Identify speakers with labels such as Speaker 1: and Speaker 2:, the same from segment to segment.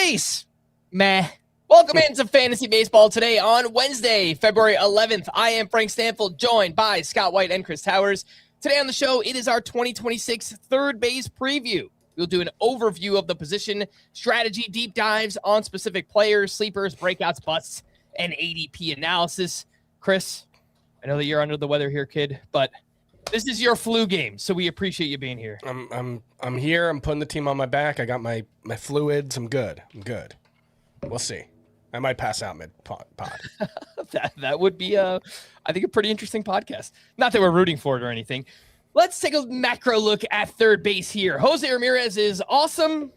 Speaker 1: base. Meh. Welcome into Fantasy Baseball today on Wednesday, February 11th. I am Frank Stampfl, joined by Scott White and Chris Towers. Today on the show, it is our 2026 third base preview. We'll do an overview of the position, strategy, deep dives on specific players, sleepers, breakouts, busts, and ADP analysis. Chris, I know that you're under the weather here, kid, but this is your flu game, so we appreciate you being here.
Speaker 2: I'm here. I'm putting the team on my back. I got my fluids. I'm good. We'll see. I might pass out mid-pod.
Speaker 1: That would be, I think, a pretty interesting podcast. Not that we're rooting for it or anything. Let's take a macro look at third base here. Jose Ramirez is awesome.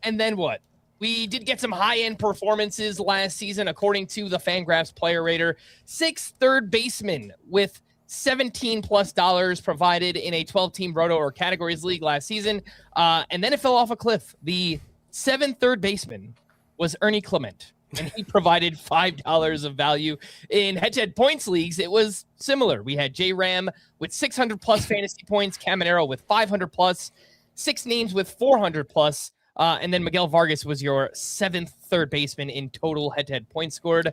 Speaker 1: And then what? We did get some high-end performances last season, according to the Fangraphs Player Rater. 6 third basemen with $17+ provided in a 12-team roto or categories league last season. And then it fell off a cliff. The 7th third baseman was Ernie Clement, and he provided $5 of value. In head-to-head points leagues, it was similar. We had J-Ram with 600+ fantasy points, Caminero with 500+, 6 names with 400+, and then Miguel Vargas was your 7th third baseman in total head-to-head points scored.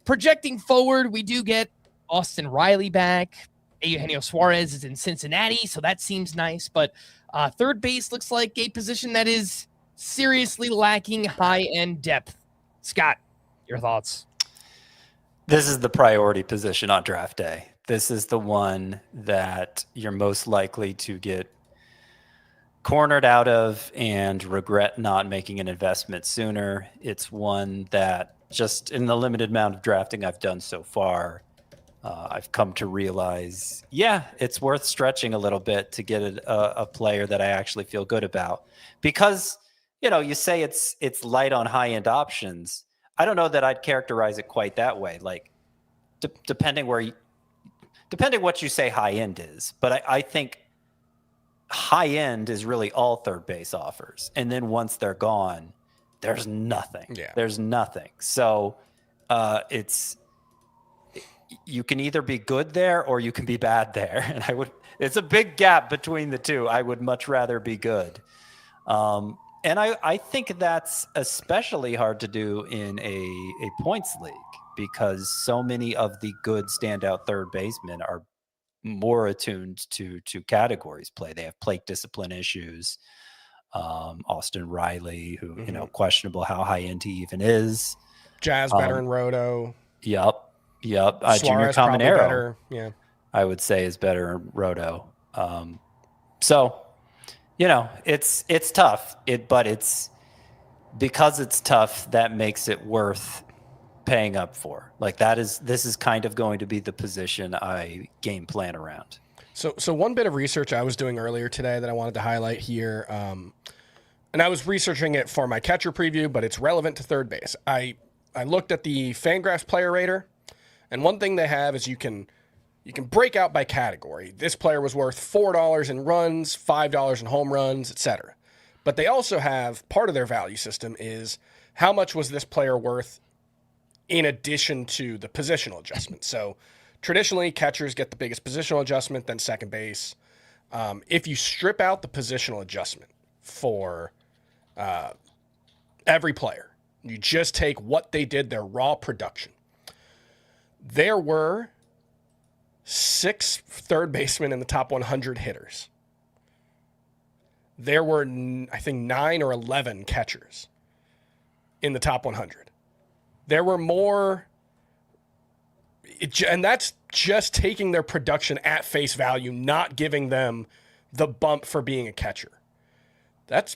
Speaker 1: Projecting forward, we do get Austin Riley back. Eugenio Suarez is in Cincinnati, so that seems nice. But third base looks like a position that is seriously lacking high-end depth. Scott, your thoughts?
Speaker 3: This is the priority position on draft day. This is the one that you're most likely to get cornered out of and regret not making an investment sooner. It's one that just in the limited amount of drafting I've done so far, I've come to realize, it's worth stretching a little bit to get a player that I actually feel good about. Because, you say it's light on high-end options. I don't know that I'd characterize it quite that way. Like, depending what you say high-end is. But I think high-end is really all third base offers. And then once they're gone, there's nothing.
Speaker 2: Yeah.
Speaker 3: There's nothing. So you can either be good there or you can be bad there. And it's a big gap between the two. I would much rather be good. And I think that's especially hard to do in a points league because so many of the good standout third basemen are more attuned to categories play. They have plate discipline issues. Austin Riley, who, questionable how high end he even is.
Speaker 2: Jazz better in roto.
Speaker 3: Yep.
Speaker 2: Suarez
Speaker 3: Junior Caminero,
Speaker 2: better. Yeah.
Speaker 3: I would say is better in roto. So, it's tough. But it's because it's tough that makes it worth paying up for. Like this is kind of going to be the position I game plan around.
Speaker 2: So one bit of research I was doing earlier today that I wanted to highlight here, and I was researching it for my catcher preview, but it's relevant to third base. I looked at the Fangraphs Player Rater, and one thing they have is you can break out by category. This player was worth $4 in runs, $5 in home runs, etc. But they also have part of their value system is how much was this player worth in addition to the positional adjustment. So traditionally, catchers get the biggest positional adjustment, then second base. If you strip out the positional adjustment for every player, you just take what they did, their raw production. There were 6 third basemen in the top 100 hitters. There were, I think, 9 or 11 catchers in the top 100. There were more, and that's just taking their production at face value, not giving them the bump for being a catcher. That's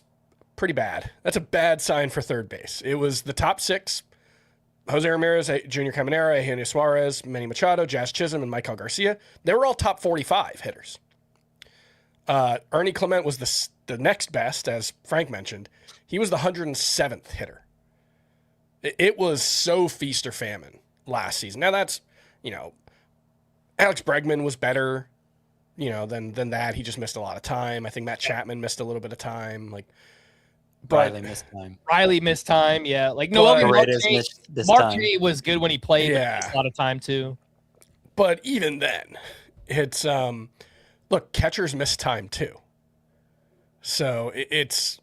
Speaker 2: pretty bad. That's a bad sign for third base. It was the top 6. Jose Ramirez, Junior Caminero, Eugenio Suarez, Manny Machado, Jazz Chisholm, and Maikel Garcia. They were all top 45 hitters. Ernie Clement was the next best, as Frank mentioned. He was the 107th hitter. It was so feast or famine last season. Now that's, Alex Bregman was better, than that. He just missed a lot of time. I think Matt Chapman missed a little bit of time.
Speaker 3: Riley missed time.
Speaker 1: Yeah. Like Ramirez
Speaker 3: missed this
Speaker 1: Mark
Speaker 3: time.
Speaker 1: J was good when he played.
Speaker 2: Yeah.
Speaker 1: But he missed a lot of time too.
Speaker 2: But even then, it's look, catchers miss time too. So it's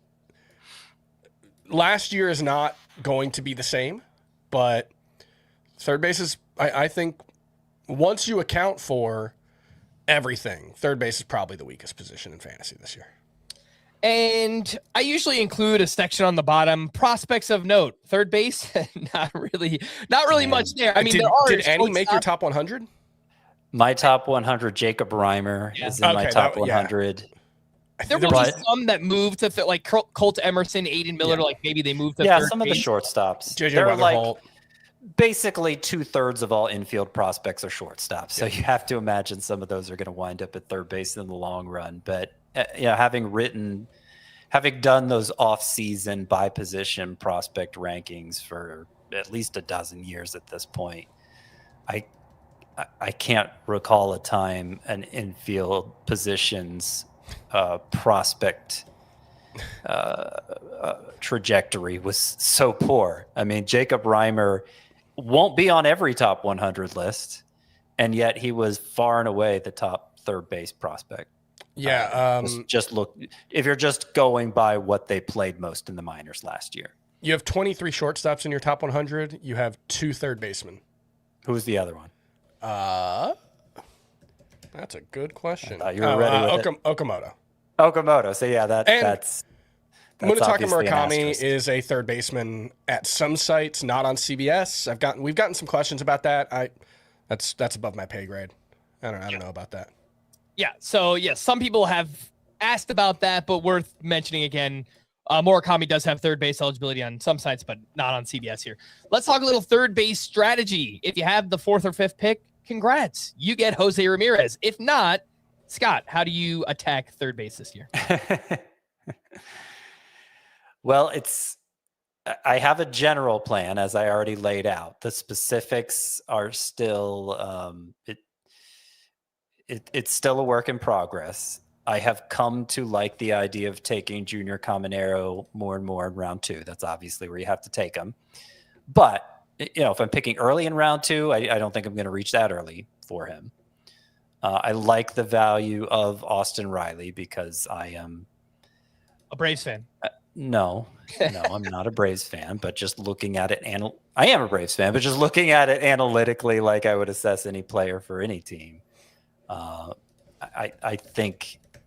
Speaker 2: last year is not going to be the same, but third base is, I think, once you account for everything, third base is probably the weakest position in fantasy this year.
Speaker 1: And I usually include a section on the bottom, prospects of note. Third base, not really much there. I mean,
Speaker 2: did any make your top 100?
Speaker 3: My top 100, Jacob Reimer is in my top 100.
Speaker 1: There will be some that moved to like Colt Emerson, Aiden Miller, like maybe they moved to third
Speaker 3: some
Speaker 1: base.
Speaker 3: Of the shortstops.
Speaker 2: They're like
Speaker 3: basically 2/3 of all infield prospects are shortstops. So you have to imagine some of those are going to wind up at third base in the long run. But having done those off-season by position prospect rankings for at least a dozen years at this point, I can't recall a time an infield positions prospect trajectory was so poor. I mean, Jacob Reimer won't be on every top 100 list, and yet he was far and away the top third base prospect.
Speaker 2: Yeah.
Speaker 3: Just look, if you're just going by what they played most in the minors last year.
Speaker 2: You have 23 shortstops in your top 100. You have 2 third basemen.
Speaker 3: Who's the other one?
Speaker 2: That's a good question.
Speaker 3: I thought you were ready with it.
Speaker 2: Okamoto.
Speaker 3: So yeah, that's
Speaker 2: Munetaka Murakami is a third baseman at some sites, not on CBS. We've gotten some questions about that. That's above my pay grade. I don't know about that.
Speaker 1: Yeah. So some people have asked about that, but worth mentioning again. Murakami does have third base eligibility on some sites, but not on CBS here. Let's talk a little third base strategy. If you have the 4th or 5th pick, congrats. You get Jose Ramirez. If not, Scott, how do you attack third base this year?
Speaker 3: Well, I have a general plan, as I already laid out. The specifics are still, it's still a work in progress. I have come to like the idea of taking Junior Caminero more and more in round 2. That's obviously where you have to take him. But, if I'm picking early in round 2, I don't think I'm going to reach that early for him. I like the value of Austin Riley because I am
Speaker 1: a Braves fan.
Speaker 3: No, I'm not a Braves fan, but just looking at it, I am a Braves fan, but just looking at it analytically, like I would assess any player for any team.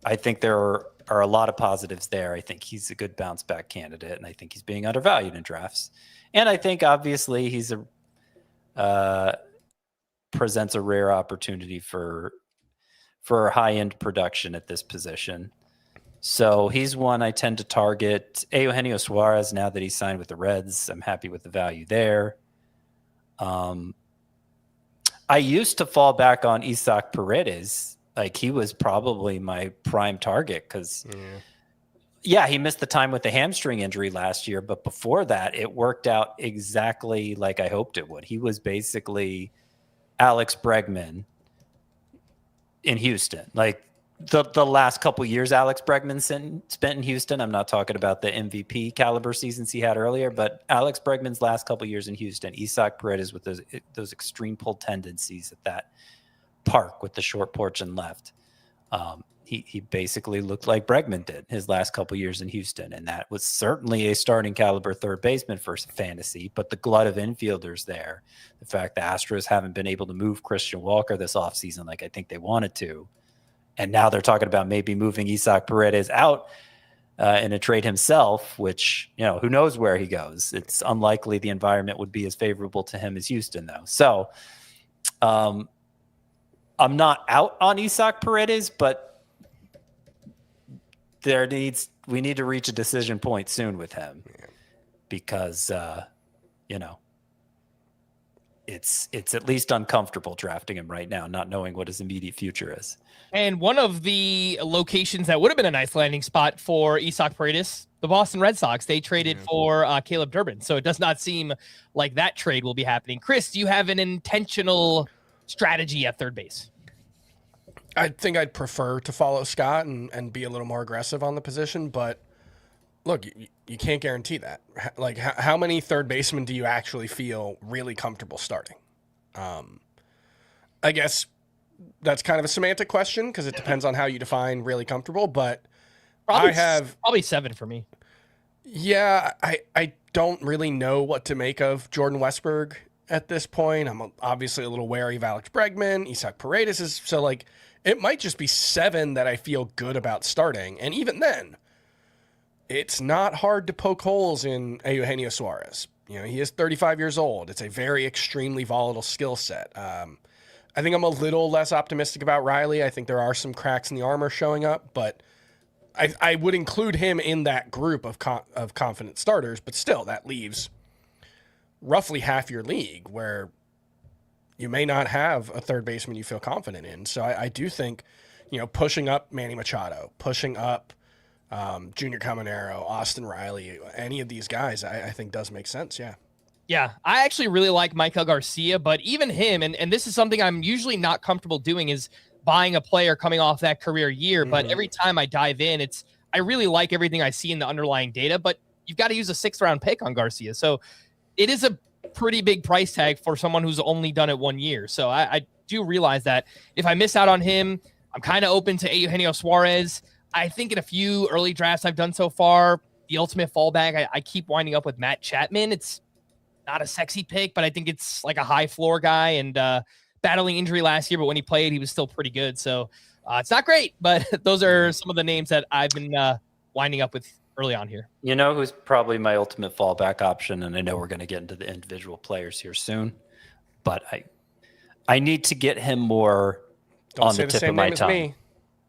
Speaker 3: I think there are a lot of positives there. I think he's a good bounce back candidate, and I think he's being undervalued in drafts. And I think obviously he's presents a rare opportunity for high end production at this position. So he's one I tend to target. Eugenio Suarez, now that he's signed with the Reds, I'm happy with the value there. I used to fall back on Isaac Paredes. Like, he was probably my prime target because, he missed the time with the hamstring injury last year. But before that, it worked out exactly like I hoped it would. He was basically Alex Bregman in Houston. Like, the last couple years Alex Bregman spent in Houston, I'm not talking about the MVP caliber seasons he had earlier, but Alex Bregman's last couple years in Houston, Isaac Paredes with those extreme pull tendencies at that park with the short porch and left. He basically looked like Bregman did his last couple years in Houston, and that was certainly a starting caliber third baseman for fantasy, but the glut of infielders there, the fact the Astros haven't been able to move Christian Walker this offseason like I think they wanted to, and now they're talking about maybe moving Isaac Paredes out in a trade himself, which, who knows where he goes. It's unlikely the environment would be as favorable to him as Houston, though. So I'm not out on Isaac Paredes, but we need to reach a decision point soon with him because, it's at least uncomfortable drafting him right now, not knowing what his immediate future is.
Speaker 1: And one of the locations that would have been a nice landing spot for Isaac Paredes, the Boston Red Sox, they traded for Caleb Durbin. So it does not seem like that trade will be happening. Chris, do you have an intentional strategy at third base?
Speaker 2: I think I'd prefer to follow Scott and be a little more aggressive on the position, but look, you can't guarantee that. Like, how many third basemen do you actually feel really comfortable starting? I guess that's kind of a semantic question because it depends on how you define really comfortable, but
Speaker 1: probably 7 for me.
Speaker 2: Yeah, I don't really know what to make of Jordan Westburg at this point. I'm obviously a little wary of Alex Bregman. Isaac Paredes is so like it might just be 7 that I feel good about starting, and even then, it's not hard to poke holes in Eugenio Suarez. You know, he is 35 years old. It's a very extremely volatile skill set. I think I'm a little less optimistic about Riley. I think there are some cracks in the armor showing up, but I would include him in that group of confident starters. But still, that leaves roughly half your league where you may not have a third baseman you feel confident in. So I do think, you know, pushing up Manny Machado, pushing up Junior Caminero, Austin Riley, any of these guys, I think does make sense. Yeah.
Speaker 1: Yeah, I actually really like Maikel Garcia, but even him, and this is something I'm usually not comfortable doing, is buying a player coming off that career year. But every time I dive in, I really like everything I see in the underlying data, but you've got to use a 6th-round pick on Garcia. So it is a pretty big price tag for someone who's only done it 1 year. So I do realize that if I miss out on him, I'm kind of open to Eugenio Suarez. I think in a few early drafts I've done so far, the ultimate fallback, I keep winding up with Matt Chapman. It's not a sexy pick, but I think it's like a high floor guy and battling injury last year, but when he played, he was still pretty good. So it's not great, but those are some of the names that I've been winding up with early on here.
Speaker 3: You know who's probably my ultimate fallback option, and I know we're going to get into the individual players here soon, but I need to get him more on the tip of my tongue.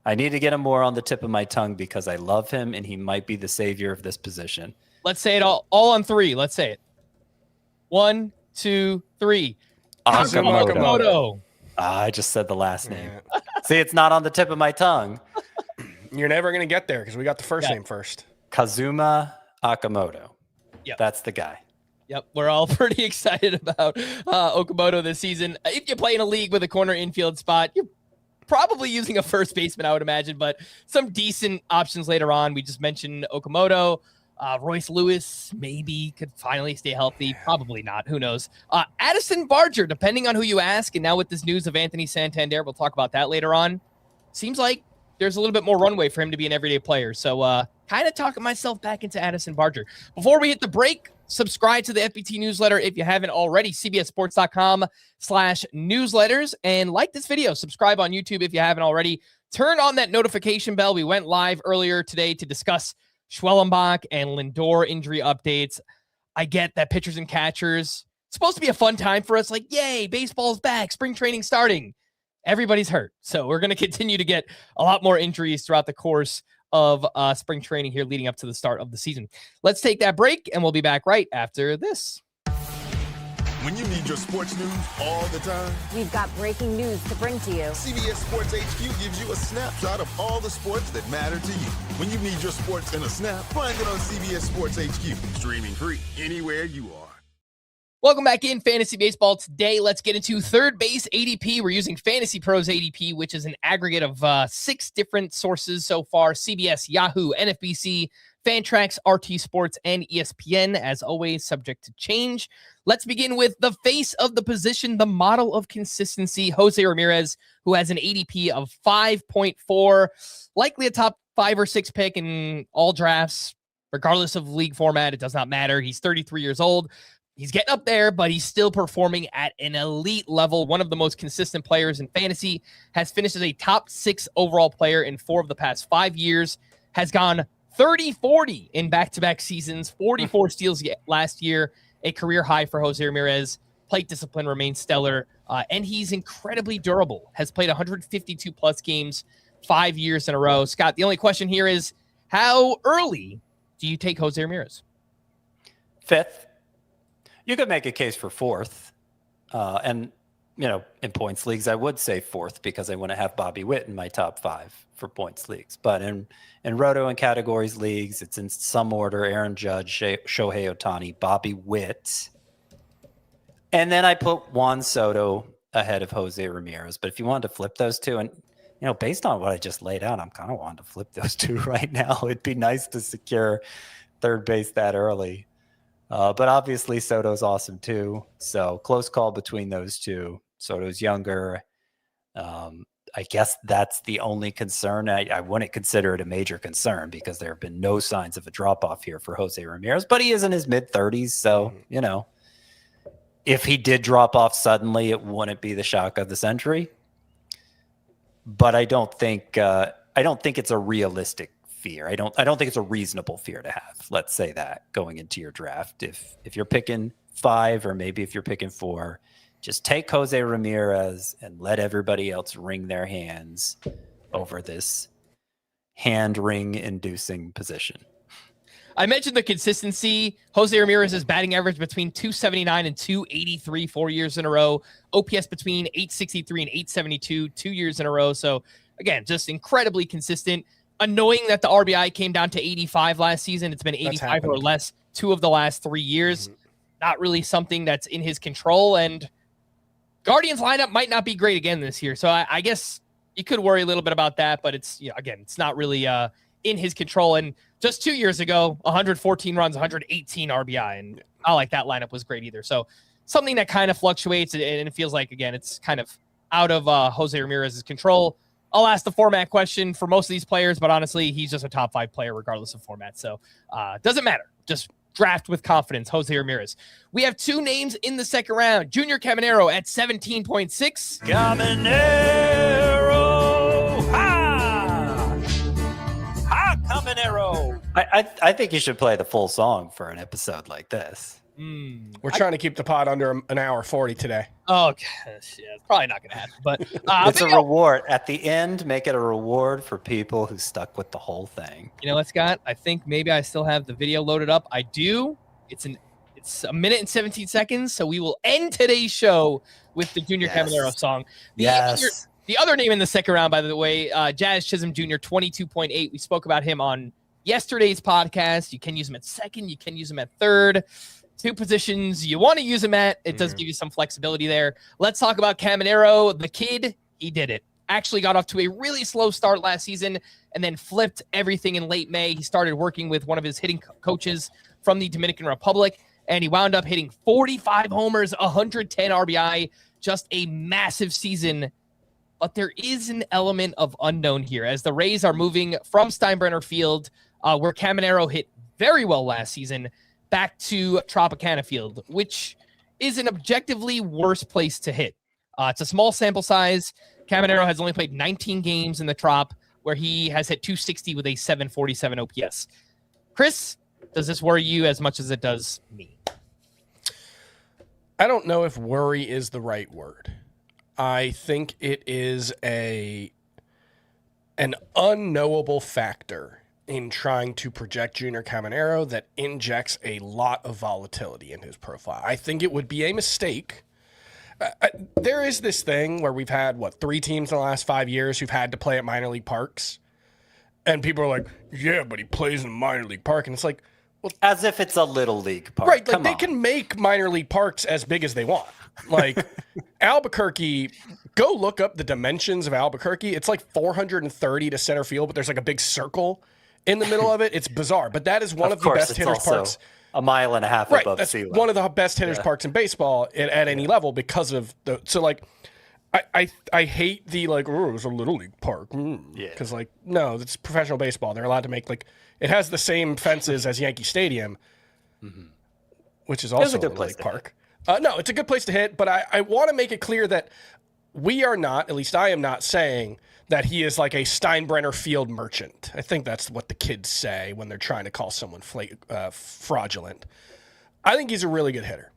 Speaker 3: I need to get him more on the tip of my tongue because I love him, and he might be the savior of this position.
Speaker 1: Let's say it all on 3. Let's say it. 1, 2, 3.
Speaker 2: Akamoto.
Speaker 3: I just said the last name. See, it's not on the tip of my tongue.
Speaker 2: You're never going to get there because we got the first name first.
Speaker 3: Kazuma Okamoto.
Speaker 1: Yep.
Speaker 3: That's the guy.
Speaker 1: Yep, we're all pretty excited about Okamoto this season. If you play in a league with a corner infield spot, you're probably using a first baseman, I would imagine, but some decent options later on. We just mentioned Okamoto. Royce Lewis maybe could finally stay healthy. Probably not. Who knows? Addison Barger, depending on who you ask. And now with this news of Anthony Santander, we'll talk about that later on. Seems like there's a little bit more runway for him to be an everyday player. So kind of talking myself back into Addison Barger. Before we hit the break, subscribe to the FBT newsletter if you haven't already. CBSSports.com/newsletters. And like this video. Subscribe on YouTube if you haven't already. Turn on that notification bell. We went live earlier today to discuss Schwellenbach and Lindor injury updates. I get that pitchers and catchers, it's supposed to be a fun time for us. Like, yay, baseball's back, spring training starting. Everybody's hurt. So we're going to continue to get a lot more injuries throughout the course of spring training here leading up to the start of the season. Let's take that break, and we'll be back right after this.
Speaker 4: When you need your sports news all the time,
Speaker 5: we've got breaking news to bring to you.
Speaker 4: CBS Sports HQ gives you a snapshot of all the sports that matter to you. When you need your sports in a snap, find it on CBS Sports HQ, streaming free anywhere you are.
Speaker 1: Welcome back in Fantasy Baseball. Today, let's get into third base ADP. We're using Fantasy Pros ADP, which is an aggregate of 6 different sources so far: CBS, Yahoo, NFBC, Fantrax, RT Sports, and ESPN, as always, subject to change. Let's begin with the face of the position, the model of consistency, Jose Ramirez, who has an ADP of 5.4, likely a top 5 or 6 pick in all drafts, regardless of league format. It does not matter. He's 33 years old. He's getting up there, but he's still performing at an elite level. One of the most consistent players in fantasy, has finished as a top 6 overall player in 4 of the past 5 years, has gone 30-40 in back-to-back seasons, 44 steals last year, a career high for Jose Ramirez. Plate discipline remains stellar, and he's incredibly durable. Has played 152-plus games 5 years in a row. Scott, the only question here is, how early do you take Jose Ramirez?
Speaker 3: 5th. You could make a case for 4th. And, you know, in points leagues, I would say 4th because I want to have Bobby Witt in my top 5 for points leagues. But in roto and categories leagues, it's in some order: Aaron Judge, Shohei Ohtani, Bobby Witt. And then I put Juan Soto ahead of Jose Ramirez. But if you wanted to flip those two, and, you know, based on what I just laid out, I'm kind of wanting to flip those two right now. It'd be nice to secure third base that early. But obviously Soto's awesome too. So close call between those two. Soto's younger. I guess that's the only concern. I wouldn't consider it a major concern because there have been no signs of a drop-off here for Jose Ramirez, but he is in his mid-30s, so, if he did drop off suddenly, it wouldn't be the shock of the century. But I don't think it's a realistic fear. I don't think it's a reasonable fear to have. Let's say that going into your draft, if you're picking 5 or maybe if you're picking 4, just take Jose Ramirez and let everybody else wring their hands over this hand wring inducing position.
Speaker 1: I mentioned the consistency. Jose Ramirez's batting average between 279 and 283 4 years in a row. OPS between 863 and 872 2 years in a row. So, again, just incredibly consistent. Annoying that the RBI came down to 85 last season. It's been 85 or less 2 of the last 3 years. Not really something that's in his control. And Guardians lineup might not be great again this year. So I guess you could worry a little bit about that. But it's, again, it's not really in his control. And just 2 years ago, 114 runs, 118 RBI. And not like that lineup was great either. So something that kind of fluctuates. And it feels like, again, it's kind of out of Jose Ramirez's control. I'll ask the format question for most of these players, but honestly, he's just a top 5 player regardless of format. So doesn't matter. Just draft with confidence, Jose Ramirez. We have 2 names in the second round. Junior Caminero at 17.6.
Speaker 3: Caminero! Ha! Ha, Caminero! I think you should play the full song for an episode like this.
Speaker 2: We're trying to keep the pod under an hour 40 today.
Speaker 1: Oh, gosh, yeah, it's probably not going to happen. But
Speaker 3: it's a reward. At the end, make it a reward for people who stuck with the whole thing.
Speaker 1: You know what, Scott? I think maybe I still have the video loaded up. I do. It's a minute and 17 seconds, so we will end today's show with the Junior Caminero song. The other name in the second round, by the way, Jazz Chisholm Jr., 22.8. We spoke about him on yesterday's podcast. You can use him at second. You can use him at third. 2 positions you want to use him at. It does give you some flexibility there. Let's talk about Caminero. The kid, he did it. Actually got off to a really slow start last season and then flipped everything in late May. He started working with one of his hitting coaches from the Dominican Republic, and he wound up hitting 45 homers, 110 RBI, just a massive season. But there is an element of unknown here as the Rays are moving from Steinbrenner Field, where Caminero hit very well last season, back to Tropicana Field, which is an objectively worse place to hit. It's a small sample size. Caminero has only played 19 games in the Trop, where he has hit 260 with a 747 OPS. Chris, does this worry you as much as it does me?
Speaker 2: I don't know if worry is the right word. I think it is an unknowable factor in trying to project Junior Caminero that injects a lot of volatility in his profile. I think it would be a mistake. There is this thing where we've had, 3 teams in the last 5 years who've had to play at minor league parks. And people are like, yeah, but he plays in a minor league park. And it's like, well,
Speaker 3: as if it's a little league park.
Speaker 2: Right, like they can make minor league parks as big as they want. Like Albuquerque, go look up the dimensions of Albuquerque. It's like 430 to center field, but there's like a big circle in the middle of it. It's bizarre, but that is one of the best hitters parks.
Speaker 3: A mile and a half above
Speaker 2: that's
Speaker 3: sea level.
Speaker 2: One of the best hitters parks in baseball at any level because of the. So like, I hate the like, oh, it's a little league park. Because like, no, it's professional baseball. They're allowed to make like, it has the same fences as Yankee Stadium, which is also a little league park. No, it's a good place to hit, but I want to make it clear that we are not, at least I am not saying that he is like a Steinbrenner Field merchant. I think that's what the kids say when they're trying to call someone fraudulent. I think he's a really good hitter.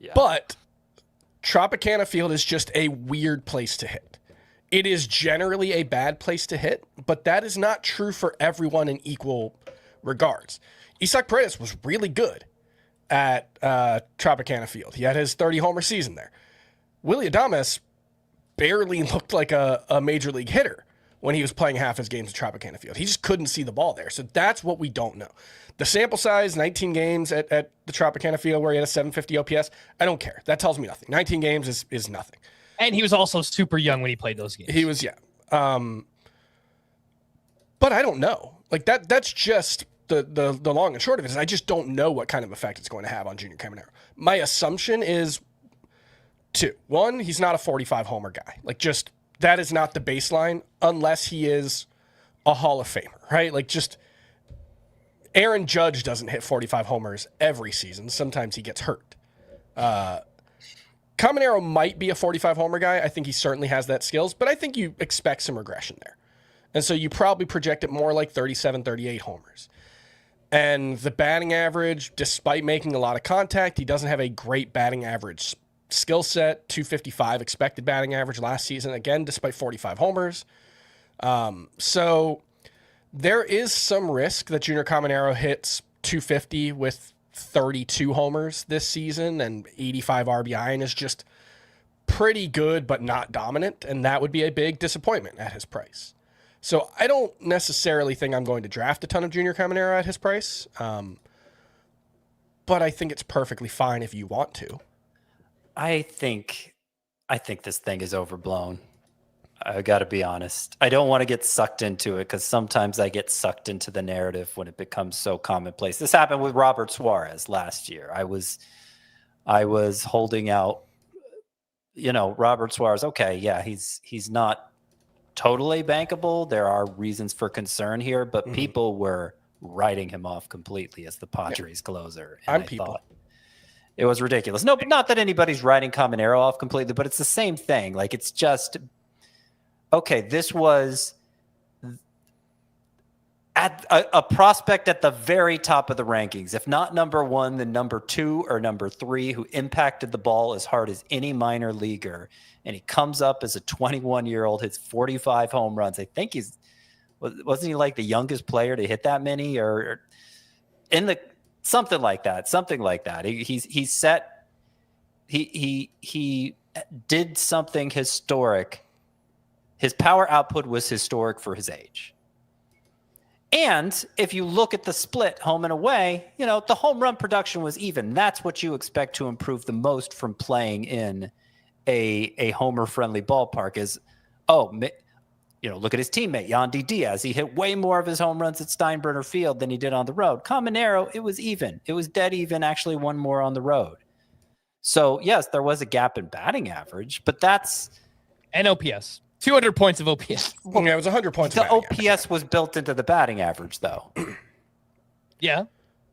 Speaker 2: Yeah. But Tropicana Field is just a weird place to hit. It is generally a bad place to hit, but that is not true for everyone in equal regards. Isaac Paredes was really good at Tropicana Field. He had his 30-homer season there. Willie Adames barely looked like a major league hitter when he was playing half his games at Tropicana Field. He just couldn't see the ball there. So that's what we don't know. The sample size, 19 games at the Tropicana Field where he had a 750 OPS, I don't care. That tells me nothing. 19 games is nothing.
Speaker 1: And he was also super young when he played those games.
Speaker 2: He was, yeah. But I don't know. Like that's just the long and short of it is I just don't know what kind of effect it's going to have on Junior Caminero. My assumption is 2. 1, he's not a 45 homer guy. Like just that is not the baseline unless he is a Hall of Famer, right? Like, just Aaron Judge doesn't hit 45 homers every season. Sometimes he gets hurt. Caminero might be a 45 homer guy. I think he certainly has that skills, but I think you expect some regression there. And so you probably project it more like 37, 38 homers. And the batting average, despite making a lot of contact, he doesn't have a great batting average skill set. 255 expected batting average last season, again, despite 45 homers. So there is some risk that Junior Caminero hits 250 with 32 homers this season and 85 RBI and is just pretty good but not dominant, and that would be a big disappointment at his price. So I don't necessarily think I'm going to draft a ton of Junior Caminero at his price, but I think it's perfectly fine if you want to.
Speaker 3: I think this thing is overblown. I got to be honest. I don't want to get sucked into it because sometimes I get sucked into the narrative when it becomes so commonplace. This happened with Robert Suarez last year. I was holding out, Robert Suarez. Okay, yeah, he's not totally bankable. There are reasons for concern here, but people were writing him off completely as the Padres closer. And I thought it was ridiculous. No, but not that anybody's writing Caminero off completely, but it's the same thing. Like, it's just, okay, this was at a prospect at the very top of the rankings, if not number one, then number 2 or number 3, who impacted the ball as hard as any minor leaguer. And he comes up as a 21-year-old, hits 45 home runs. I think wasn't he like the youngest player to hit that many, or in the something like that. He did something historic. His power output was historic for his age. And if you look at the split home and away, the home run production was even. That's what you expect to improve the most from playing in a homer-friendly ballpark is, look at his teammate, Yandy Diaz. He hit way more of his home runs at Steinbrenner Field than he did on the road. Caminero, it was even. It was dead even, actually one more on the road. So, yes, there was a gap in batting average, but that's...
Speaker 1: And OPS. 200 points of OPS.
Speaker 2: Yeah, it was 100 points.
Speaker 3: The OPS was built into the batting average, though.
Speaker 1: Yeah,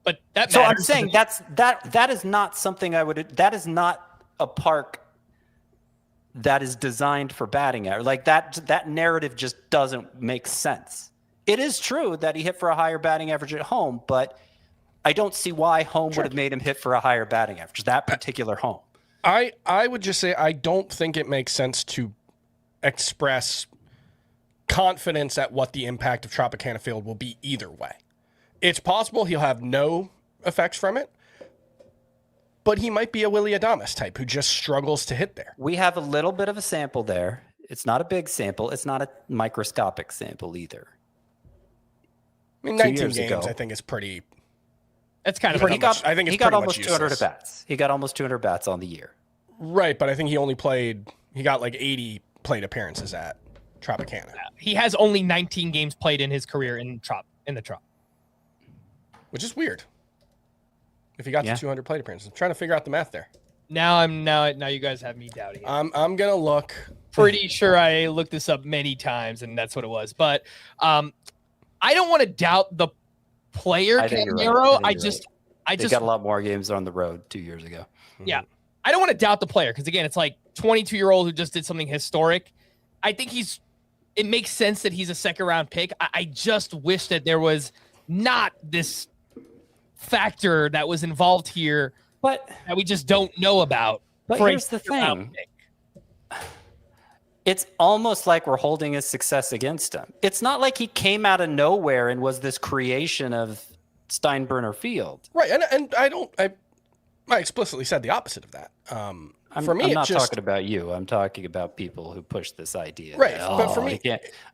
Speaker 1: but that.
Speaker 3: So I'm saying that is not something I would. That is not a park that is designed for batting average. Like that narrative just doesn't make sense. It is true that he hit for a higher batting average at home, but I don't see why home would have made him hit for a higher batting average. That particular home.
Speaker 2: I would just say I don't think it makes sense to express confidence at what the impact of Tropicana Field will be either way. It's possible he'll have no effects from it, but he might be a Willy Adames type who just struggles to hit there.
Speaker 3: We have a little bit of a sample there. It's not a big sample. It's not a microscopic sample either.
Speaker 2: I mean, 19 games, I think, is pretty.
Speaker 1: That's kind of.
Speaker 2: I think
Speaker 3: he got almost 200 at bats. He got almost 200 bats on the year.
Speaker 2: Right, but I think he got like 80 plate appearances at Tropicana.
Speaker 1: He has only 19 games played in his career in the Trop.
Speaker 2: Which is weird. If he got to 200 plate appearances. I'm trying to figure out the math there.
Speaker 1: Now you guys have me doubting it.
Speaker 2: I'm going to look.
Speaker 1: Pretty sure I looked this up many times and that's what it was. But I don't want to doubt the player, Caminero. I just
Speaker 3: got a lot more games on the road 2 years ago.
Speaker 1: Yeah. I don't want to doubt the player because, again, it's like 22-year-old who just did something historic. I think it makes sense that he's a second-round pick. I just wish that there was not this factor that was involved here
Speaker 3: but
Speaker 1: that we just don't know about.
Speaker 3: But here's the thing. It's almost like we're holding his success against him. It's not like he came out of nowhere and was this creation of Steinbrenner Field.
Speaker 2: Right, and I explicitly said the opposite of that.
Speaker 3: I'm not talking about you. I'm talking about people who push this idea.
Speaker 2: Right, but for me,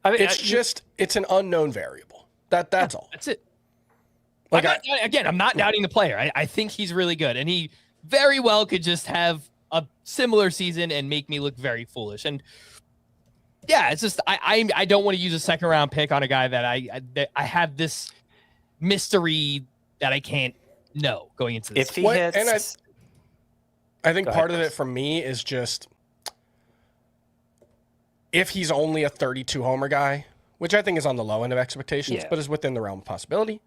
Speaker 2: it's an unknown variable. That's all.
Speaker 1: That's it. Like I'm not doubting the player. I think he's really good, and he very well could just have a similar season and make me look very foolish. And yeah, it's just I don't want to use a second round pick on a guy that I have this mystery that I can't know going into this.
Speaker 3: If he hits,
Speaker 2: and I think part of it for me is just if he's only a 32 homer guy, which I think is on the low end of expectations, but is within the realm of possibility,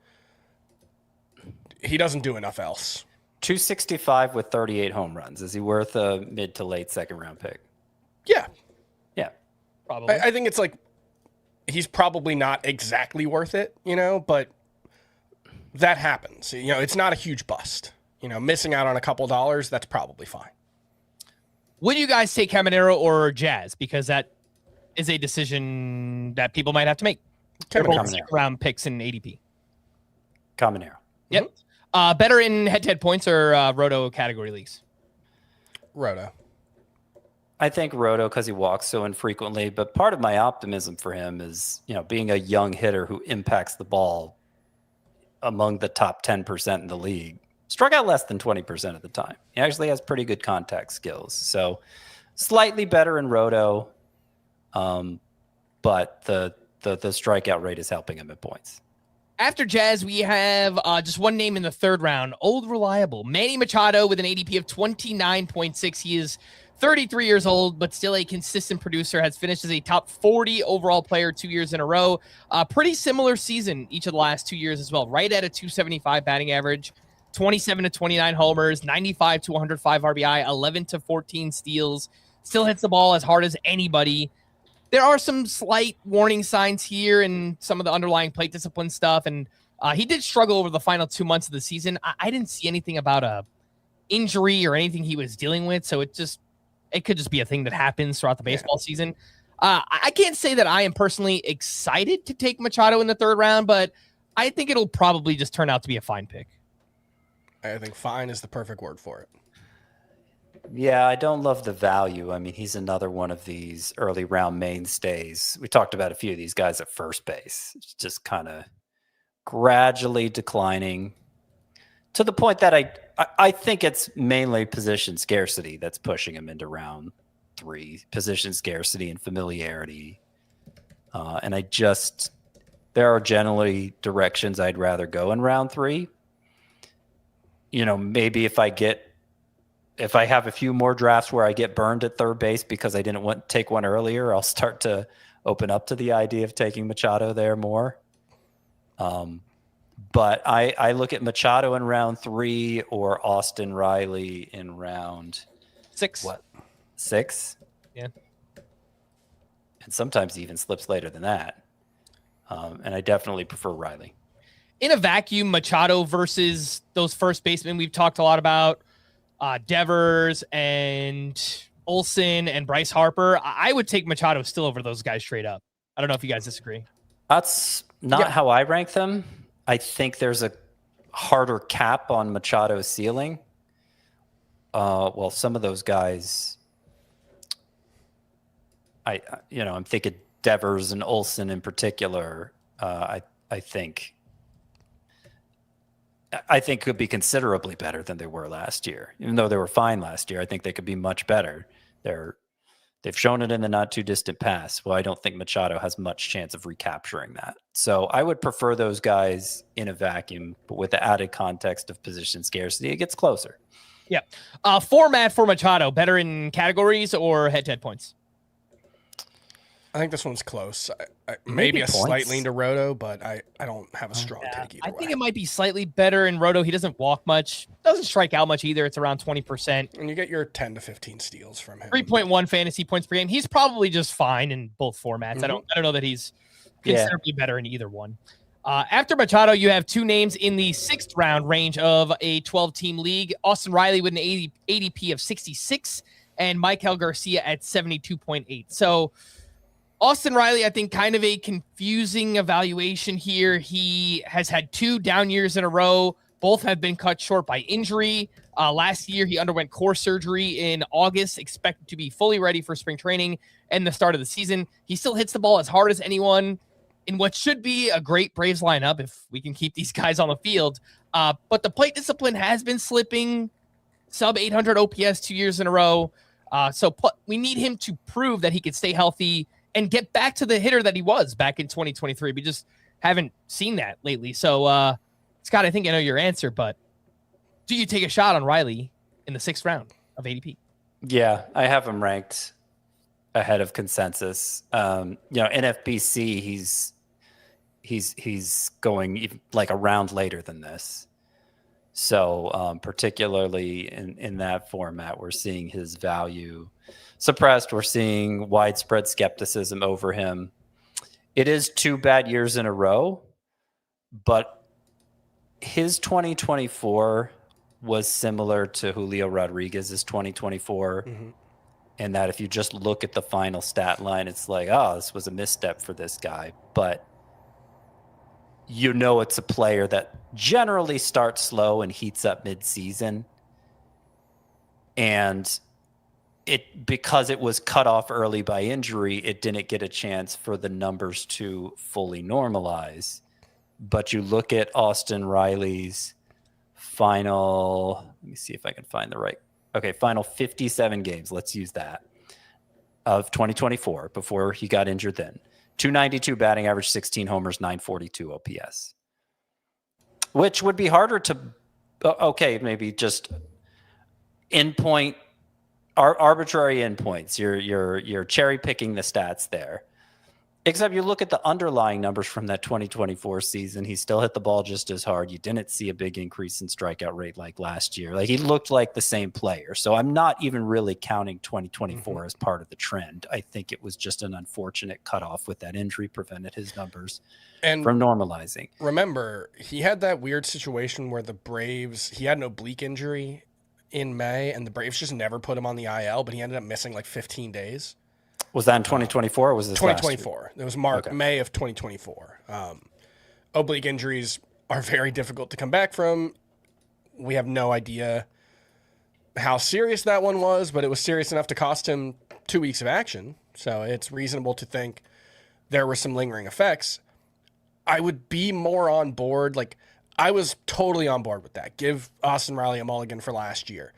Speaker 2: he doesn't do enough else.
Speaker 3: 265 with 38 home runs. Is he worth a mid to late second round pick?
Speaker 2: Yeah.
Speaker 3: Yeah.
Speaker 1: Probably.
Speaker 2: I think it's like he's probably not exactly worth it, but that happens. It's not a huge bust. Missing out on a couple dollars, that's probably fine.
Speaker 1: Would you guys take Caminero or Jazz? Because that is a decision that people might have to make.
Speaker 3: Caminero.
Speaker 1: Round picks in ADP.
Speaker 3: Caminero.
Speaker 1: Yep. Mm-hmm. Better in head-to-head points or Roto category leagues?
Speaker 2: Roto.
Speaker 3: I think Roto because he walks so infrequently, but part of my optimism for him is, being a young hitter who impacts the ball among the top 10% in the league. Struck out less than 20% of the time. He actually has pretty good contact skills. So slightly better in Roto, but the strikeout rate is helping him at points.
Speaker 1: After Jazz, we have just one name in the third round. Old reliable Manny Machado with an ADP of 29.6. He is 33 years old, but still a consistent producer. Has finished as a top 40 overall player 2 years in a row. Pretty similar season each of the last 2 years as well. Right at a 275 batting average, 27 to 29 homers, 95 to 105 RBI, 11 to 14 steals. Still hits the ball as hard as anybody. There are some slight warning signs here and some of the underlying plate discipline stuff. And he did struggle over the final 2 months of the season. I didn't see anything about a injury or anything he was dealing with. So it could just be a thing that happens throughout the baseball season. I can't say that I am personally excited to take Machado in the third round, but I think it'll probably just turn out to be a fine pick.
Speaker 2: I think fine is the perfect word for it.
Speaker 3: Yeah, I don't love the value. I mean, he's another one of these early round mainstays. We talked about a few of these guys at first base. It's just kind of gradually declining to the point that I think it's mainly position scarcity that's pushing him into round 3. Position scarcity and familiarity. And there are generally directions I'd rather go in round 3. Maybe if I have a few more drafts where I get burned at third base because I didn't want to take one earlier, I'll start to open up to the idea of taking Machado there more. But I look at Machado in round 3 or Austin Riley in round
Speaker 1: 6.
Speaker 3: What? 6?
Speaker 1: Yeah.
Speaker 3: And sometimes he even slips later than that. And I definitely prefer Riley.
Speaker 1: In a vacuum, Machado versus those first basemen we've talked a lot about, Devers and Olsen and Bryce Harper, I would take Machado still over those guys straight up. I don't know if you guys disagree.
Speaker 3: That's not how I rank them. I think there's a harder cap on Machado's ceiling. Well, some of those guys, I'm thinking Devers and Olsen in particular. I think could be considerably better than they were last year. Even though they were fine last year, I think they could be much better. They've shown it in the not too distant past. Well, I don't think Machado has much chance of recapturing that. So I would prefer those guys in a vacuum, but with the added context of position scarcity, it gets closer.
Speaker 1: Yeah. Format for Machado, better in categories or head-to-head points?
Speaker 2: I think this one's close. Maybe a slight lean to Roto, but I don't have a strong take either
Speaker 1: I think it might be slightly better in Roto. He doesn't walk much, doesn't strike out much either. It's around 20%.
Speaker 2: And you get your 10 to 15 steals from him.
Speaker 1: 3.1 fantasy points per game. He's probably just fine in both formats. I don't know that he's considerably better in either one. After Machado, you have two names in the 6th round range of a 12-team league. Austin Riley with an ADP of 66 and Maikel Garcia at 72.8. So Austin Riley, I think, kind of a confusing evaluation here. He has had 2 down years in a row. Both have been cut short by injury. Last year, he underwent core surgery in August, expected to be fully ready for spring training and the start of the season. He still hits the ball as hard as anyone in what should be a great Braves lineup if we can keep these guys on the field. But the plate discipline has been slipping, sub 800 OPS 2 years in a row. So we need him to prove that he can stay healthy and get back to the hitter that he was back in 2023. We just haven't seen that lately. So, Scott, I think I know your answer, but do you take a shot on Riley in the 6th round of ADP?
Speaker 3: Yeah, I have him ranked ahead of consensus. NFBC, he's going like a round later than this. So particularly in that format, we're seeing his value suppressed. We're seeing widespread skepticism over him. It is 2 bad years in a row, but his 2024 was similar to Julio Rodriguez's 2024. Mm-hmm. And that if you just look at the final stat line, it's like, oh, this was a misstep for this guy. But it's a player that generally starts slow and heats up mid-season. And because it was cut off early by injury, it didn't get a chance for the numbers to fully normalize. But you look at Austin Riley's final, let me see if I can find the right. Okay, final 57 games, let's use that, of 2024 before he got injured then. 292 batting average, 16 homers, 942 OPS. Which would be harder to, maybe just endpoint, arbitrary endpoints. You're cherry picking the stats there. Except you look at the underlying numbers from that 2024 season, he still hit the ball just as hard. You didn't see a big increase in strikeout rate like last year. Like, he looked like the same player. So I'm not even really counting 2024 as part of the trend. I think it was just an unfortunate cutoff with that injury prevented his numbers from normalizing.
Speaker 2: Remember, he had that weird situation where the Braves, he had an oblique injury in May, and the Braves just never put him on the IL, but he ended up missing like 15 days.
Speaker 3: Was that in 2024 or was this
Speaker 2: 2024? It was May of 2024. Oblique injuries are very difficult to come back from. We have no idea how serious that one was, but it was serious enough to cost him 2 weeks of action. So it's reasonable to think there were some lingering effects. I would be more on board. Like, I was totally on board with that. Give Austin Riley a mulligan for last year.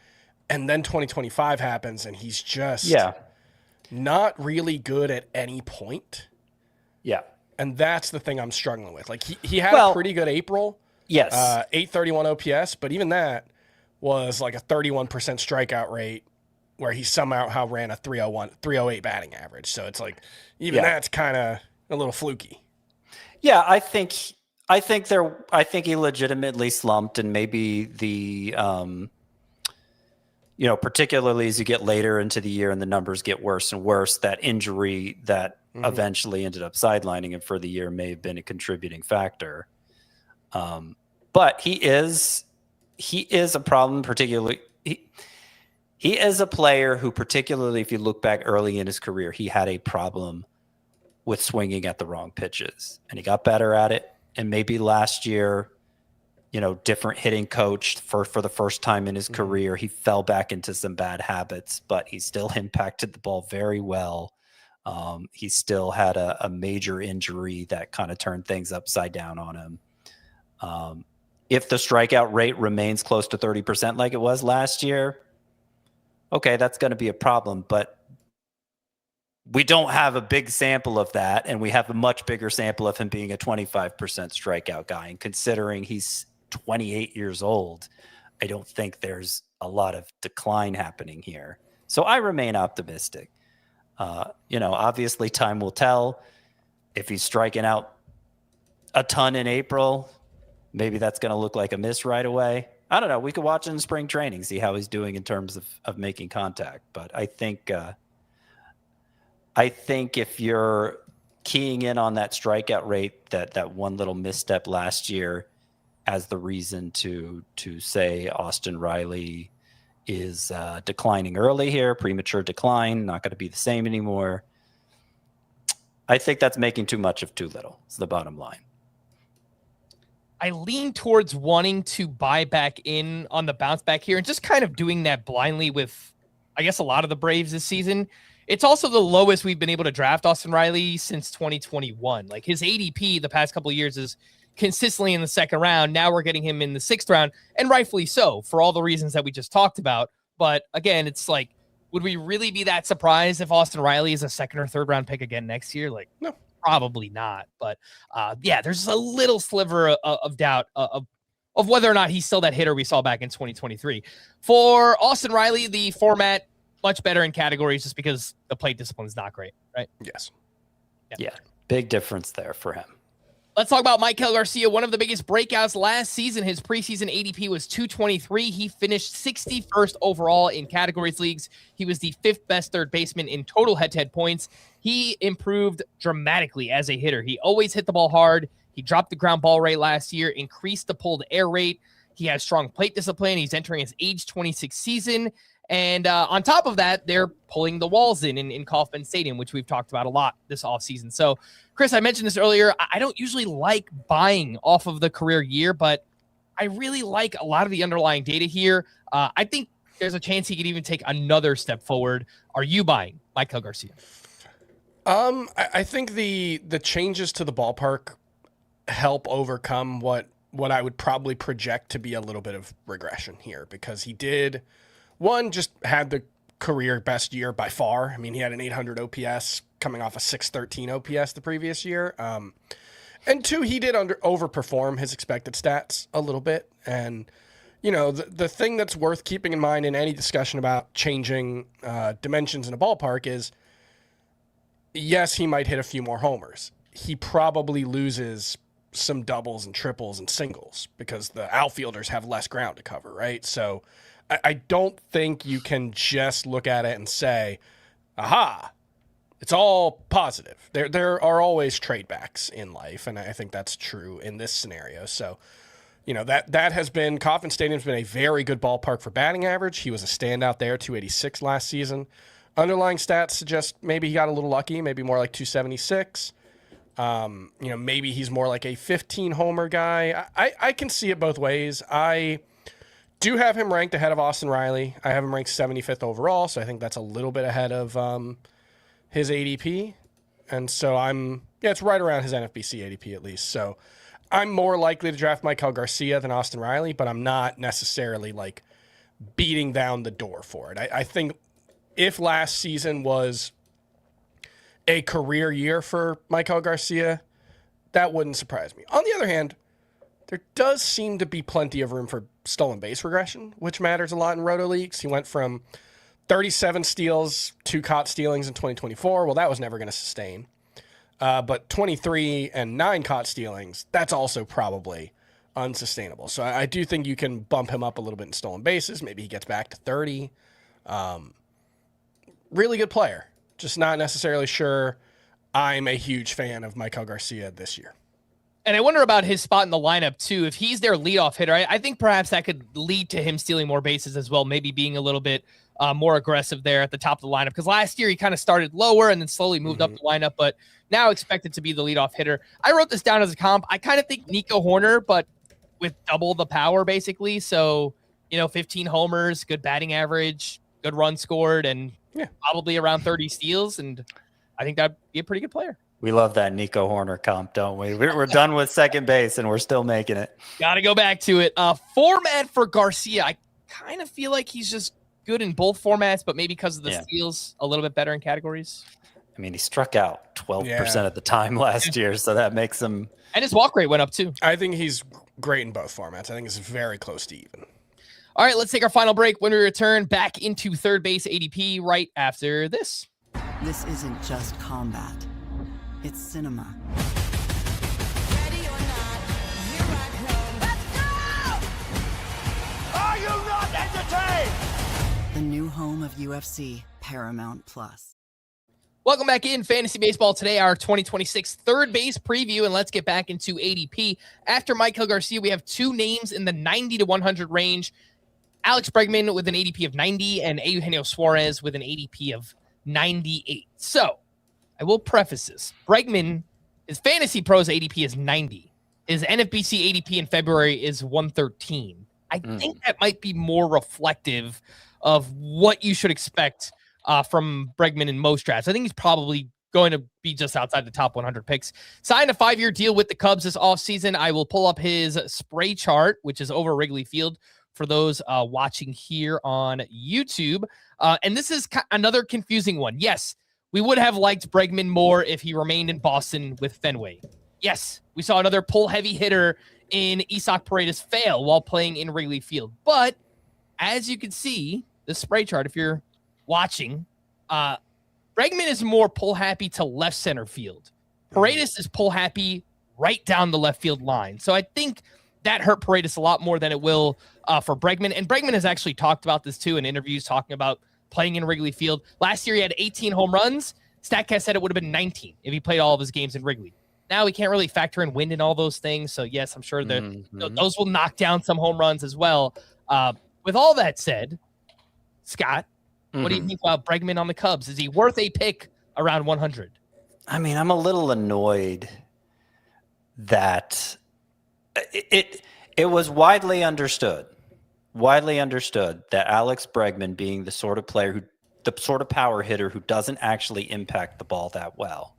Speaker 2: And then 2025 happens and he's just not really good at any point.
Speaker 3: Yeah.
Speaker 2: And that's the thing I'm struggling with. Like, he had a pretty good April.
Speaker 3: Yes.
Speaker 2: 831 OPS, but even that was like a 31% strikeout rate where he somehow ran a 308 batting average. So it's like, even that's kind of a little fluky.
Speaker 3: Yeah, I think he legitimately slumped, and maybe the particularly as you get later into the year and the numbers get worse and worse, that injury that eventually ended up sidelining him for the year may have been a contributing factor. But he is a problem, particularly he is a player who, particularly if you look back early in his career, he had a problem with swinging at the wrong pitches, and he got better at it. And maybe last year, different hitting coach for the first time in his career, he fell back into some bad habits, but he still impacted the ball very well. He still had a major injury that kind of turned things upside down on him. If the strikeout rate remains close to 30% like it was last year, okay, that's going to be a problem, but we don't have a big sample of that, and we have a much bigger sample of him being a 25% strikeout guy. And considering he's 28 years old, I don't think there's a lot of decline happening here. So I remain optimistic. Obviously time will tell. If he's striking out a ton in April, maybe that's going to look like a miss right away. I don't know. We could watch in spring training, see how he's doing in terms of making contact. But I think if you're keying in on that strikeout rate, that one little misstep last year as the reason to say Austin Riley is declining early here, premature decline, not going to be the same anymore, I think that's making too much of too little. It's the bottom line.
Speaker 1: I lean towards wanting to buy back in on the bounce back here and just kind of doing that blindly with, I guess, a lot of the Braves this season. It's also the lowest we've been able to draft Austin Riley since 2021. Like, his ADP the past couple of years is consistently in the second round. Now we're getting him in the sixth round, and rightfully so for all the reasons that we just talked about. But again, it's like, would we really be that surprised if Austin Riley is a second or third round pick again next year? Like, no, probably not. But there's a little sliver of doubt of whether or not he's still that hitter we saw back in 2023. For Austin Riley, the format much better in categories just because the plate discipline is not great, right?
Speaker 2: Yes.
Speaker 3: Yeah, big difference there for him.
Speaker 1: Let's talk about Maikel Garcia, one of the biggest breakouts last season. His preseason ADP was 223. He finished 61st overall in categories leagues. He was the 5th best third baseman in total head-to-head points. He improved dramatically as a hitter. He always hit the ball hard. He dropped the ground ball rate last year, increased the pulled air rate. He has strong plate discipline. He's entering his age 26 season. And on top of that, they're pulling the walls in Kauffman Stadium, which we've talked about a lot this offseason. So, Chris, I mentioned this earlier. I don't usually like buying off of the career year, but I really like a lot of the underlying data here. I think there's a chance he could even take another step forward. Are you buying Maikel Garcia?
Speaker 2: I think the changes to the ballpark help overcome what I would probably project to be a little bit of regression here, because he did, one, just had the career best year by far. I mean, he had an 800 OPS coming off a 613 OPS the previous year. And two, he did overperform his expected stats a little bit. And, you know, the thing that's worth keeping in mind in any discussion about changing dimensions in a ballpark is, yes, he might hit a few more homers. He probably loses some doubles and triples and singles because the outfielders have less ground to cover, right? So I don't think you can just look at it and say, aha, it's all positive. There are always trade backs in life, and I think that's true in this scenario. So, you know, that has been, Kauffman Stadium's been a very good ballpark for batting average. He was a standout there, 286 last season. Underlying stats suggest maybe he got a little lucky, maybe more like 276. You know, maybe he's more like a 15 homer guy. I can see it both ways. I do have him ranked ahead of Austin Riley. I have him ranked 75th overall, so I think that's a little bit ahead of his ADP. And so it's right around his NFBC ADP at least. So I'm more likely to draft Maikel Garcia than Austin Riley, but I'm not necessarily like beating down the door for it. I think if last season was a career year for Maikel Garcia, that wouldn't surprise me. On the other hand, there does seem to be plenty of room for stolen base regression, which matters a lot in roto leagues. He went from 37 steals, 2 caught stealings in 2024. Well, that was never going to sustain. But 23 and 9 caught stealings, that's also probably unsustainable. So I do think you can bump him up a little bit in stolen bases. Maybe he gets back to 30. Really good player. Just not necessarily sure I'm a huge fan of Maikel Garcia this year.
Speaker 1: And I wonder about his spot in the lineup, too. If he's their leadoff hitter, I think perhaps that could lead to him stealing more bases as well, maybe being a little bit more aggressive there at the top of the lineup. Because last year he kind of started lower and then slowly moved up the lineup, but now expected to be the leadoff hitter. I wrote this down as a comp. I kind of think Nico Horner, but with double the power, basically. So, 15 homers, good batting average, good runs scored, and probably around 30 steals. And I think that'd be a pretty good player.
Speaker 3: We love that Nico Horner comp, don't we? We're done with second base, and we're still making it.
Speaker 1: Got to go back to it. Format for Garcia, I kind of feel like he's just good in both formats, but maybe because of the steals, a little bit better in categories.
Speaker 3: I mean, he struck out 12% of the time last year, so that makes him...
Speaker 1: And his walk rate went up, too.
Speaker 2: I think he's great in both formats. I think it's very close to even.
Speaker 1: All right, let's take our final break. When we return, back into third base ADP right after this.
Speaker 6: This isn't just combat. It's cinema.
Speaker 7: Ready or not, here I come. Let's go! Are you not entertained?
Speaker 6: The new home of UFC, Paramount Plus.
Speaker 1: Welcome back in Fantasy Baseball today, our 2026 third base preview, and let's get back into ADP. After Maikel Garcia, we have 2 names in the 90 to 100 range. Alex Bregman with an ADP of 90 and Eugenio Suarez with an ADP of 98. So I will preface this. Bregman, his Fantasy Pros ADP is 90. His NFBC ADP in February is 113. I think that might be more reflective of what you should expect from Bregman in most drafts. I think he's probably going to be just outside the top 100 picks. Signed a 5-year deal with the Cubs this offseason. I will pull up his spray chart, which is over Wrigley Field for those watching here on YouTube. And this is another confusing one. Yes, we would have liked Bregman more if he remained in Boston with Fenway. Yes, we saw another pull-heavy hitter in Isaac Paredes fail while playing in Wrigley Field. But as you can see, the spray chart, if you're watching, Bregman is more pull happy to left center field. Paredes is pull happy right down the left field line. So I think that hurt Paredes a lot more than it will for Bregman. And Bregman has actually talked about this too in interviews, talking about playing in Wrigley Field. Last year he had 18 home runs. StatCast said it would have been 19 if he played all of his games in Wrigley. Now we can't really factor in wind and all those things. So yes, I'm sure that those will knock down some home runs as well. With all that said, Scott, what do you think about Bregman on the Cubs? Is he worth a pick around 100?
Speaker 3: I mean, I'm a little annoyed that it was widely understood that Alex Bregman, being the sort of player the sort of power hitter who doesn't actually impact the ball that well,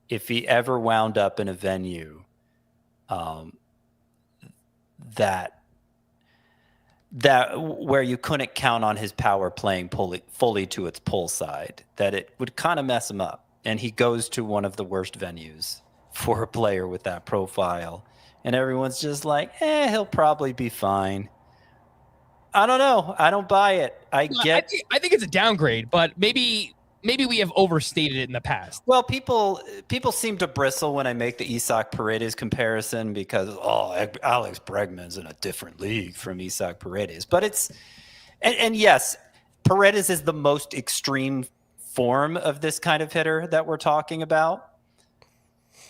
Speaker 3: if he ever wound up in a venue that where you couldn't count on his power playing fully to its pull side, that it would kind of mess him up. And he goes to one of the worst venues for a player with that profile. And everyone's just like, he'll probably be fine. I don't know. I don't buy it. I
Speaker 1: think it's a downgrade, but maybe we have overstated it in the past.
Speaker 3: Well, people seem to bristle when I make the Isaac Paredes comparison because, Alex Bregman's in a different league from Isaac Paredes. But and yes, Paredes is the most extreme form of this kind of hitter that we're talking about.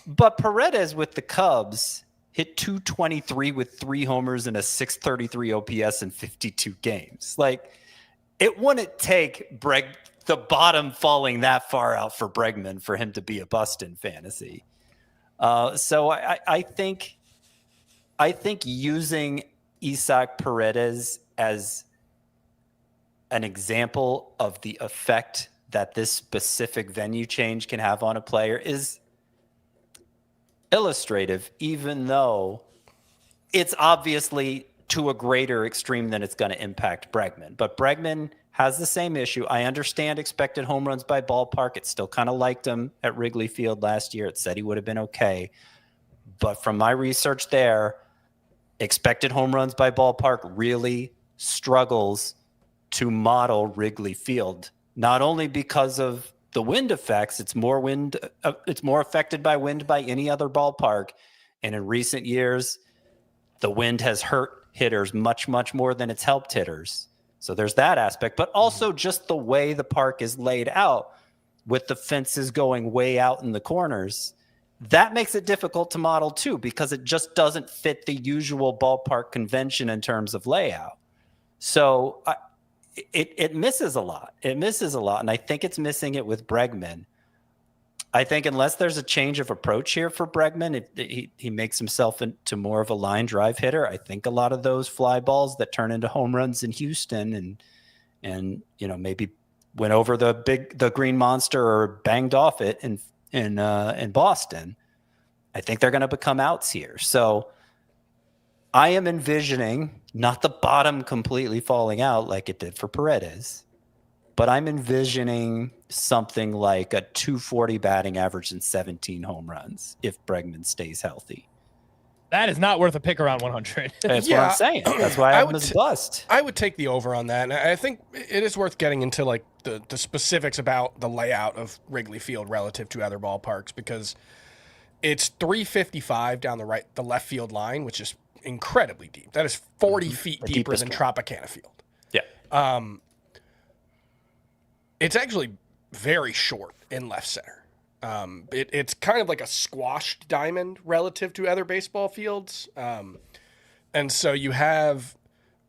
Speaker 3: But Paredes with the Cubs hit .223 with 3 homers and a .633 OPS in 52 games. Like, it wouldn't take the bottom falling that far out for Bregman for him to be a bust in fantasy. So I think using Isaac Paredes as an example of the effect that this specific venue change can have on a player is illustrative, even though it's obviously to a greater extreme than it's going to impact Bregman. But Bregman has the same issue. I understand expected home runs by ballpark. It still kind of liked him at Wrigley Field last year. It said he would have been okay. But from my research there, expected home runs by ballpark really struggles to model Wrigley Field, not only because of the wind effects. It's more affected by wind by any other ballpark. And in recent years, the wind has hurt hitters much, much more than it's helped hitters. So there's that aspect, but also just the way the park is laid out with the fences going way out in the corners. That makes it difficult to model too, because it just doesn't fit the usual ballpark convention in terms of layout. So it misses a lot. It misses a lot. And I think it's missing it with Bregman. I think unless there's a change of approach here for Bregman, he makes himself into more of a line drive hitter. I think a lot of those fly balls that turn into home runs in Houston and maybe went over the green monster or banged off it in Boston, I think they're going to become outs here. So I am envisioning not the bottom completely falling out like it did for Paredes, but I'm envisioning something like a .240 batting average and 17 home runs if Bregman stays healthy.
Speaker 1: That is not worth a pick around 100.
Speaker 3: That's what I'm saying. That's why I have him as a bust.
Speaker 2: I would take the over on that. And I think it is worth getting into like the specifics about the layout of Wrigley Field relative to other ballparks, because it's 355 down the left field line, which is incredibly deep. That is 40 feet deeper than Tropicana Field.
Speaker 3: Yeah.
Speaker 2: It's actually very short in left center. It's kind of like a squashed diamond relative to other baseball fields. And so you have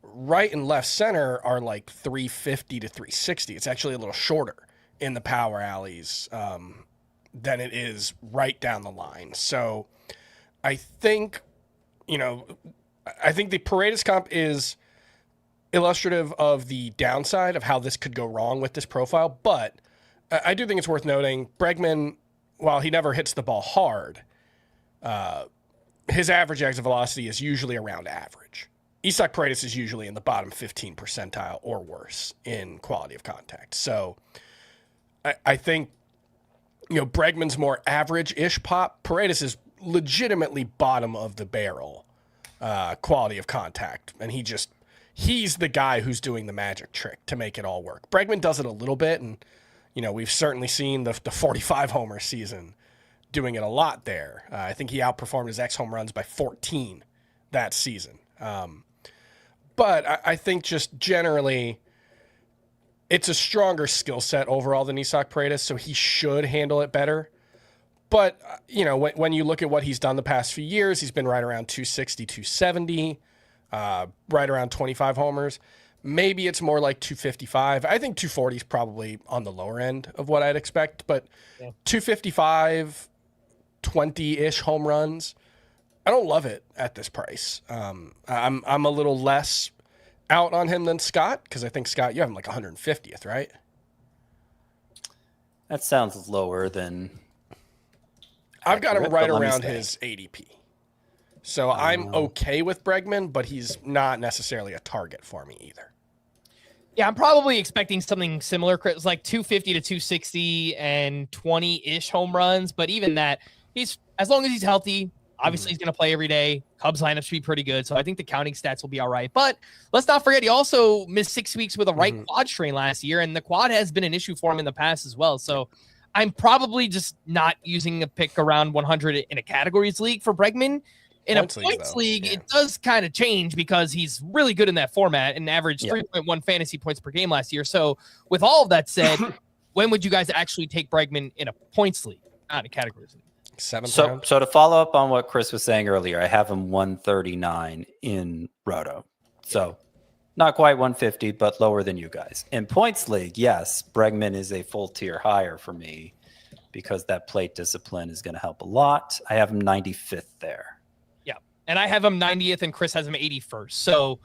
Speaker 2: right and left center are like 350 to 360. It's actually a little shorter in the power alleys than it is right down the line. So I think the Paredes comp is illustrative of the downside of how this could go wrong with this profile. But I do think it's worth noting Bregman, while he never hits the ball hard, his average exit velocity is usually around average. Isaac Paredes is usually in the bottom 15 percentile or worse in quality of contact. So I think, Bregman's more average-ish pop. Paredes is legitimately bottom of the barrel quality of contact. And he's the guy who's doing the magic trick to make it all work. Bregman does it a little bit, and we've certainly seen the 45 homer season doing it a lot there. I think he outperformed his home runs by 14 that season. But I think just generally, it's a stronger skill set overall than Isaac Paredes, so he should handle it better. But, when you look at what he's done the past few years, he's been right around 260, 270, right around 25 homers. Maybe it's more like 255. I think 240 is probably on the lower end of what I'd expect, but 255, 20-ish home runs, I don't love it at this price. I'm a little less out on him than Scott, because I think, Scott, you have him like 150th, right?
Speaker 3: That sounds lower than...
Speaker 2: I've got him right around his ADP. So I'm okay with Bregman, but he's not necessarily a target for me either.
Speaker 1: Yeah, I'm probably expecting something similar, Chris, like 250 to 260 and 20-ish home runs. But even that, as long as he's healthy, obviously he's going to play every day. Cubs lineup should be pretty good. So I think the counting stats will be all right. But let's not forget, he also missed 6 weeks with a right quad strain last year. And the quad has been an issue for him in the past as well. So I'm probably just not using a pick around 100 in a categories league for Bregman. In a points league, it does kind of change because he's really good in that format and averaged 3.1 fantasy points per game last year. So with all of that said, when would you guys actually take Bregman in a points league, not in a categories league?
Speaker 3: So to follow up on what Chris was saying earlier, I have him 139 in Roto. So not quite 150, but lower than you guys. In points league, yes, Bregman is a full tier higher for me because that plate discipline is going to help a lot. I have him 95th there.
Speaker 1: Yeah, and I have him 90th, and Chris has him 81st. So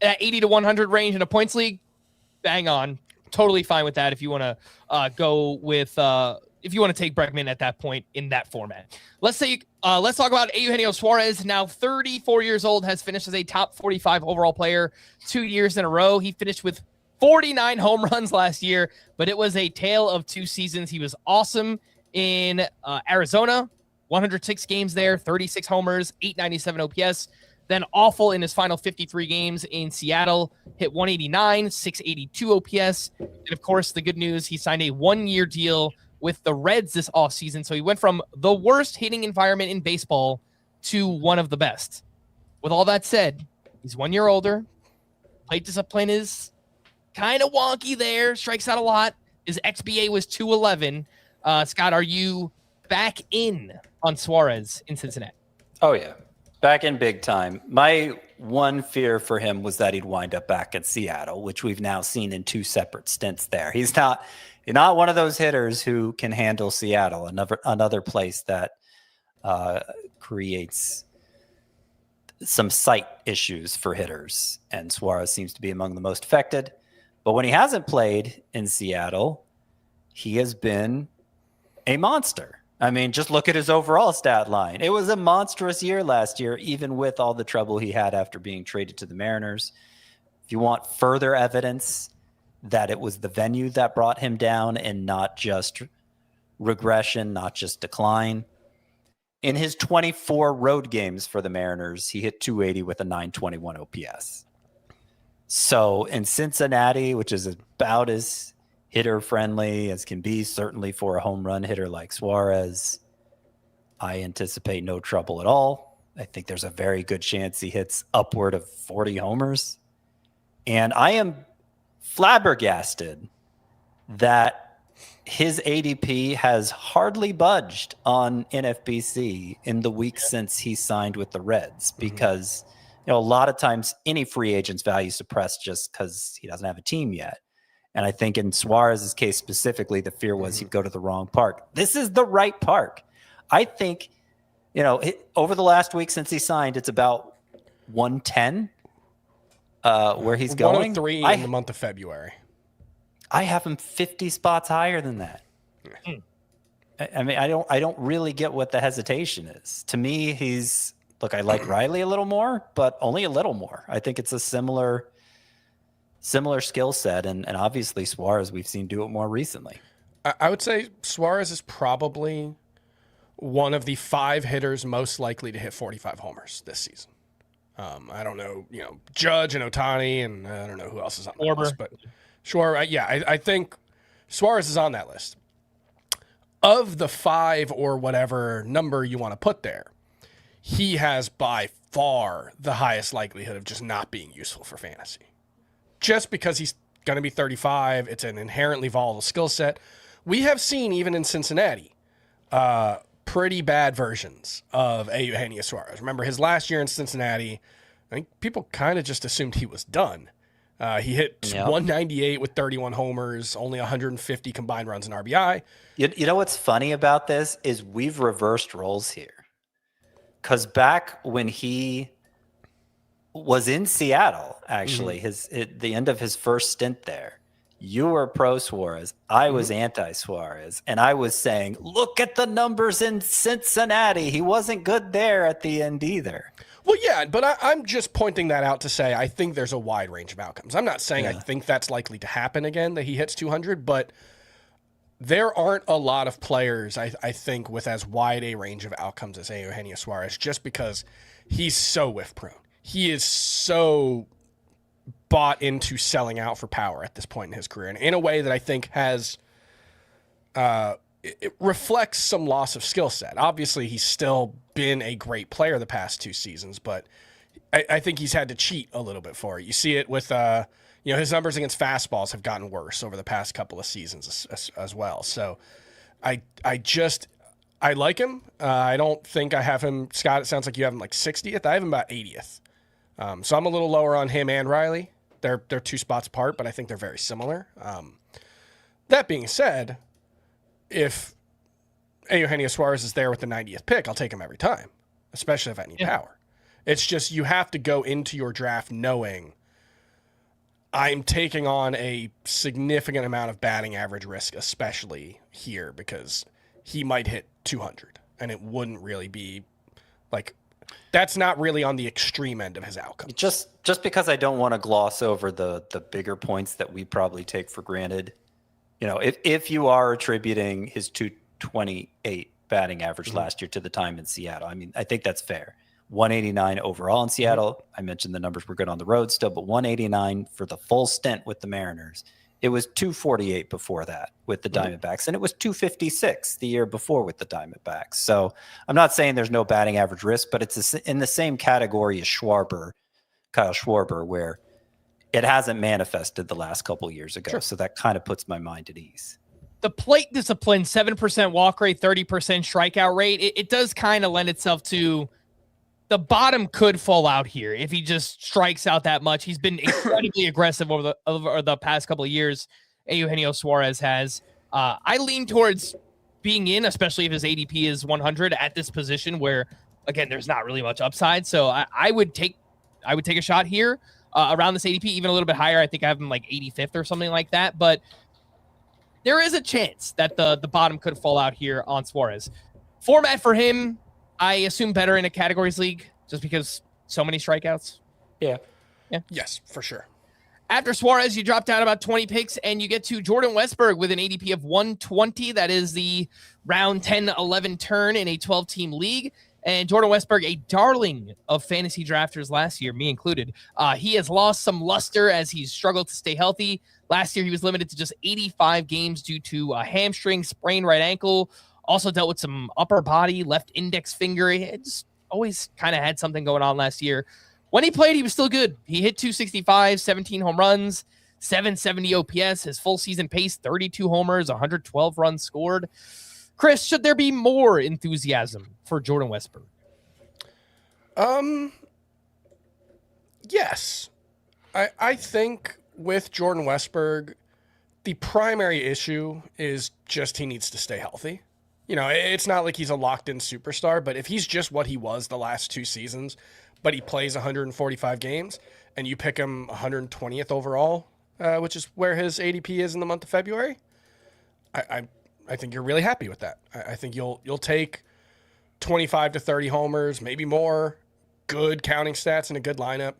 Speaker 1: at 80 to 100 range in a points league, bang on. Totally fine with that if you want to go with if you want to take Bregman at that point in that format. Let's talk about Eugenio Suarez, now 34 years old, has finished as a top 45 overall player 2 years in a row. He finished with 49 home runs last year, but it was a tale of two seasons. He was awesome in Arizona, 106 games there, 36 homers, 897 OPS. Then awful in his final 53 games in Seattle, hit 189, 682 OPS. And of course, the good news, he signed a 1-year deal with the Reds this offseason. So he went from the worst hitting environment in baseball to one of the best. With all that said, he's 1 year older. Plate discipline is kind of wonky there. Strikes out a lot. His XBA was 211. Scott, are you back in on Suarez in Cincinnati?
Speaker 3: Oh, yeah. Back in big time. My one fear for him was that he'd wind up back in Seattle, which we've now seen in 2 separate stints there. He's not one of those hitters who can handle Seattle, another place that creates some sight issues for hitters, and Suarez seems to be among the most affected. But when he hasn't played in Seattle, he has been a monster. I mean, just look at his overall stat line. It was a monstrous year last year, even with all the trouble he had after being traded to the Mariners. If you want further evidence that it was the venue that brought him down and not just regression, not just decline, in his 24 road games for the Mariners, he hit 280 with a 921 OPS. So in Cincinnati, which is about as hitter-friendly as can be, certainly for a home run hitter like Suarez, I anticipate no trouble at all. I think there's a very good chance he hits upward of 40 homers. And I am flabbergasted that his ADP has hardly budged on NFBC in the week since he signed with the Reds, because a lot of times any free agent's value suppressed just because he doesn't have a team yet. And I think in Suarez's case specifically, the fear was he'd go to the wrong park. This is the right park. I think, over the last week since he signed, it's about 110 where he's going.
Speaker 2: 103 in the month of February.
Speaker 3: I have him 50 spots higher than that. I mean, I don't really get what the hesitation is. To me, I like Riley a little more, but only a little more. I think it's a similar skill set, and obviously Suarez we've seen do it more recently.
Speaker 2: I would say Suarez is probably one of the 5 hitters most likely to hit 45 homers this season. I don't know, Judge and Ohtani, and I don't know who else is on that
Speaker 1: Schwarber.
Speaker 2: list, but sure, I think Suarez is on that list. Of the 5 or whatever number you want to put there, he has by far the highest likelihood of just not being useful for fantasy. Just because he's going to be 35, it's an inherently volatile skill set. We have seen, even in Cincinnati, pretty bad versions of Eugenio Suarez. Remember his last year in Cincinnati, I think people kind of just assumed he was done. He hit 198 with 31 homers, only 150 combined runs and RBI.
Speaker 3: You know what's funny about this is we've reversed roles here. Because back when he was in Seattle, actually, the end of his first stint there, you were pro Suarez, I was anti Suarez, and I was saying, look at the numbers in Cincinnati. He wasn't good there at the end either.
Speaker 2: Well, yeah, but I'm just pointing that out to say I think there's a wide range of outcomes. I'm not saying I think that's likely to happen again, that he hits 200, but there aren't a lot of players, I think, with as wide a range of outcomes as Eugenio Suarez, just because he's so whiff prone. He is so bought into selling out for power at this point in his career, and in a way that I think has it reflects some loss of skill set. Obviously, he's still been a great player the past 2 seasons, but I think he's had to cheat a little bit for it. You see it with his numbers against fastballs have gotten worse over the past couple of seasons as well. So I like him. I don't think I have him, Scott, it sounds like you have him like 60th. I have him about 80th. So I'm a little lower on him and Riley. They're 2 spots apart, but I think they're very similar. That being said, if Eugenio Suarez is there with the 90th pick, I'll take him every time, especially if I need power. It's just you have to go into your draft knowing I'm taking on a significant amount of batting average risk, especially here, because he might hit 200, and it wouldn't really be like that's not really on the extreme end of his outcome.
Speaker 3: Just because I don't want to gloss over the bigger points that we probably take for granted. If you are attributing his 228 batting average last year to the time in Seattle, I mean, I think that's fair. 189 overall in Seattle. I mentioned the numbers were good on the road still, but 189 for the full stint with the Mariners. It was 248 before that with the Diamondbacks, and it was 256 the year before with the Diamondbacks. So I'm not saying there's no batting average risk, but it's in the same category as Kyle Schwarber, where it hasn't manifested the last couple of years ago. Sure. So that kind of puts my mind at ease.
Speaker 1: The plate discipline, 7% walk rate, 30% strikeout rate, it does kind of lend itself to the bottom could fall out here if he just strikes out that much. He's been incredibly aggressive over the past couple of years. Eugenio Suarez has. I lean towards being in, especially if his ADP is 100 at this position where, again, there's not really much upside. So I would take a shot here around this ADP, even a little bit higher. I think I have him like 85th or something like that. But there is a chance that the bottom could fall out here on Suarez. Format for him, I assume better in a categories league just because so many strikeouts.
Speaker 3: Yeah.
Speaker 2: Yes, for sure.
Speaker 1: After Suarez, you drop down about 20 picks and you get to Jordan Westburg with an ADP of 120. That is the round 10-11 turn in a 12-team league. And Jordan Westburg, a darling of fantasy drafters last year, me included. He has lost some luster as he's struggled to stay healthy. Last year, he was limited to just 85 games due to a hamstring, sprained right ankle. Also dealt with some upper body, left index finger. He just always kind of had something going on last year. When he played, he was still good. He hit 265, 17 home runs, 770 OPS. His full season pace, 32 homers, 112 runs scored. Chris, should there be more enthusiasm for Jordan Westburg?
Speaker 2: Yes. I think with Jordan Westburg, the primary issue is just he needs to stay healthy. It's not like he's a locked-in superstar, but if he's just what he was the last 2 seasons, but he plays 145 games, and you pick him 120th overall, which is where his ADP is in the month of February, I think you're really happy with that. I think you'll take 25 to 30 homers, maybe more, good counting stats and a good lineup.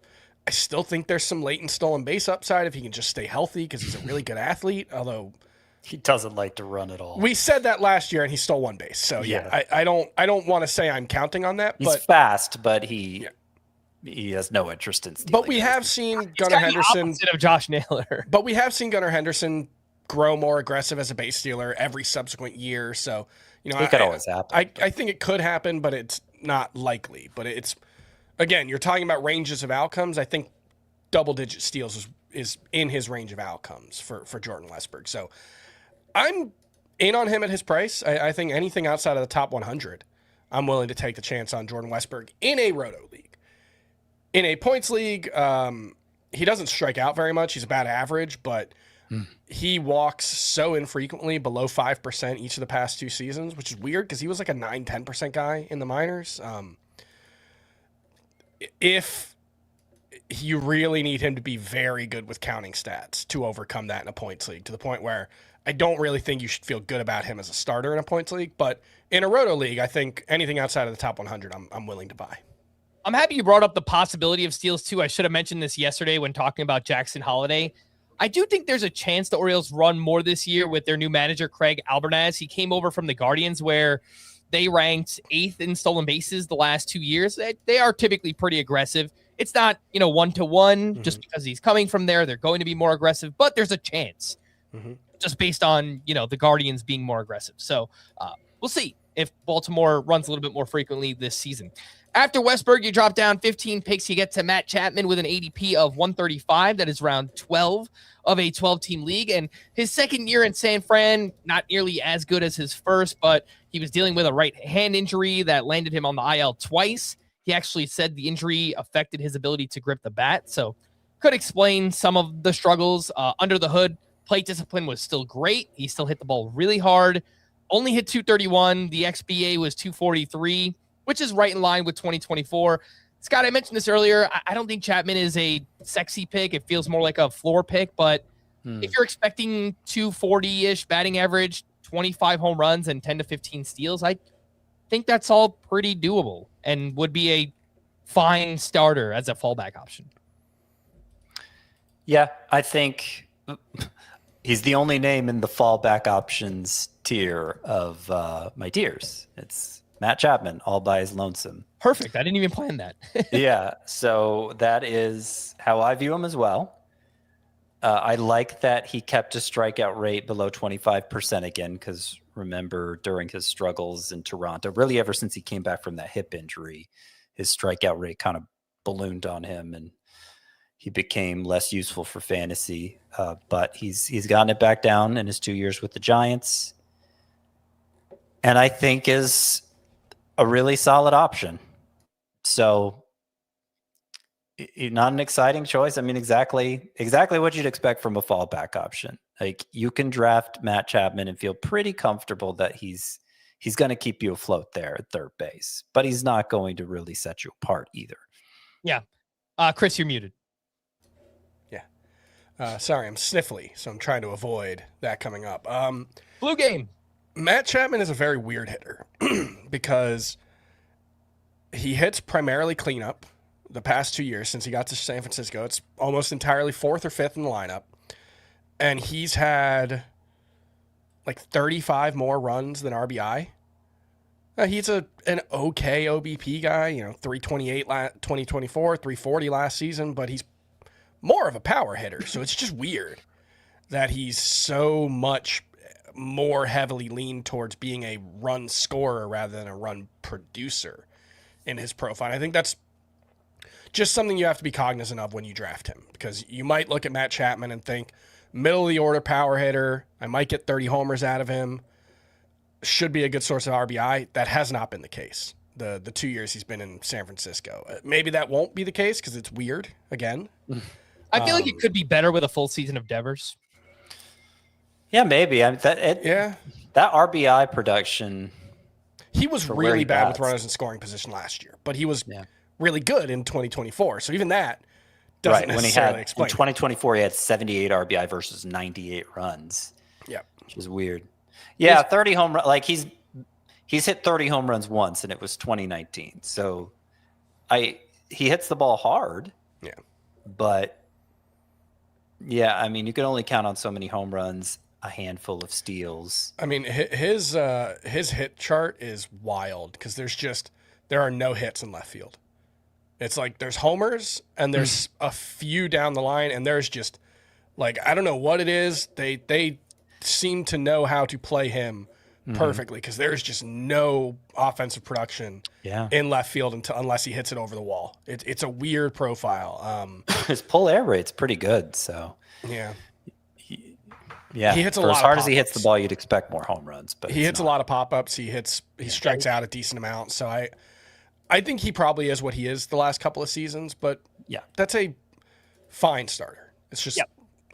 Speaker 2: I still think there's some latent stolen base upside if he can just stay healthy because he's a really good athlete, although
Speaker 3: he doesn't like to run at all.
Speaker 2: We said that last year, and he stole 1 base. So yeah, I don't want to say I'm counting on that.
Speaker 3: He's fast, but he he has no interest in stealing.
Speaker 2: But we have seen Gunnar Henderson
Speaker 1: Opposite of Josh Naylor.
Speaker 2: But we have seen Gunnar Henderson grow more aggressive as a base stealer every subsequent year. So,
Speaker 3: it could always happen.
Speaker 2: I think it could happen, but it's not likely. But it's, again, you're talking about ranges of outcomes. I think double-digit steals is in his range of outcomes for Jordan Westburg. So I'm in on him at his price. I think anything outside of the top 100, I'm willing to take the chance on Jordan Westburg in a roto league. In a points league, he doesn't strike out very much. He's about average, but he walks so infrequently, below 5% each of the past 2 seasons, which is weird because he was like a 9-10% guy in the minors. If you really need him to be very good with counting stats to overcome that in a points league, to the point where I don't really think you should feel good about him as a starter in a points league. But in a roto league, I think anything outside of the top 100, I'm willing to buy.
Speaker 1: I'm happy you brought up the possibility of steals too. I should have mentioned this yesterday when talking about Jackson Holiday. I do think there's a chance the Orioles run more this year with their new manager, Craig Albernaz. He came over from the Guardians, where they ranked 8th in stolen bases the last 2 years. They are typically pretty aggressive. It's not, 1-to-1 just because he's coming from there. They're going to be more aggressive, but there's a chance just based on, the Guardians being more aggressive. So we'll see if Baltimore runs a little bit more frequently this season. After Westburg, you drop down 15 picks. You get to Matt Chapman with an ADP of 135. That is round 12 of a 12-team league. And his second year in San Fran, not nearly as good as his first, but he was dealing with a right hand injury that landed him on the IL twice. He actually said the injury affected his ability to grip the bat. So could explain some of the struggles. Under the hood, plate discipline was still great. He still hit the ball really hard. Only hit 231. The XBA was 243. Which is right in line with 2024. Scott, I mentioned this earlier. I don't think Chapman is a sexy pick. It feels more like a floor pick, but if you're expecting 240-ish batting average, 25 home runs, and 10 to 15 steals, I think that's all pretty doable and would be a fine starter as a fallback option.
Speaker 3: Yeah, I think he's the only name in the fallback options tier of my tiers. It's Matt Chapman, all by his lonesome.
Speaker 1: Perfect. I didn't even plan that.
Speaker 3: Yeah, so that is how I view him as well. I like that he kept a strikeout rate below 25% again, because remember, during his struggles in Toronto, really ever since he came back from that hip injury, his strikeout rate kind of ballooned on him, and he became less useful for fantasy. But he's gotten it back down in his 2 years with the Giants, and I think is a really solid option. So not an exciting choice. I mean, exactly what you'd expect from a fallback option. Like, you can draft Matt Chapman and feel pretty comfortable that he's going to keep you afloat there at third base, but he's not going to really set you apart either.
Speaker 1: Yeah. Chris, you're muted.
Speaker 2: Yeah. Sorry, I'm sniffly, so I'm trying to avoid that coming up.
Speaker 1: Blue game.
Speaker 2: Matt Chapman is a very weird hitter because he hits primarily cleanup the past 2 years since he got to San Francisco. It's almost entirely 4th or 5th in the lineup. And he's had like 35 more runs than RBI. He's an okay OBP guy, 328 2024, 340 last season, but he's more of a power hitter. So it's just weird that he's so much more heavily leaned towards being a run scorer rather than a run producer in his profile. I think that's just something you have to be cognizant of when you draft him, because you might look at Matt Chapman and think middle of the order power hitter, I might get 30 homers out of him, should be a good source of RBI. That has not been the case the 2 years he's been in San Francisco. Maybe that won't be the case because it's weird again.
Speaker 1: I feel like it could be better with a full season of Devers.
Speaker 3: Yeah, maybe. That RBI production.
Speaker 2: He was really bad with runners in scoring position last year, but he was really good in 2024. So even that doesn't necessarily explain.
Speaker 3: In 2024, he had 78 RBI versus 98 runs.
Speaker 2: Yeah,
Speaker 3: which is weird. Yeah, 30 home run. Like he's hit 30 home runs once, and it was 2019. So he hits the ball hard.
Speaker 2: Yeah,
Speaker 3: but yeah, I mean, you can only count on so many home runs, a handful of steals.
Speaker 2: I mean, his hit chart is wild because there are no hits in left field. It's like there's homers and there's a few down the line, and there's just like, I don't know what it is. They seem to know how to play him perfectly, because there's just no offensive production in left field unless he hits it over the wall. It's a weird profile.
Speaker 3: His pull air rate's pretty good, so
Speaker 2: yeah.
Speaker 3: he
Speaker 2: hits a
Speaker 3: for
Speaker 2: lot
Speaker 3: as hard
Speaker 2: of
Speaker 3: as he hits the
Speaker 2: pop-ups.
Speaker 3: ball, you'd expect more home runs, but
Speaker 2: He hits a lot of pop-ups. He strikes out a decent amount. So I think he probably is what he is the last couple of seasons, but that's a fine starter. It's just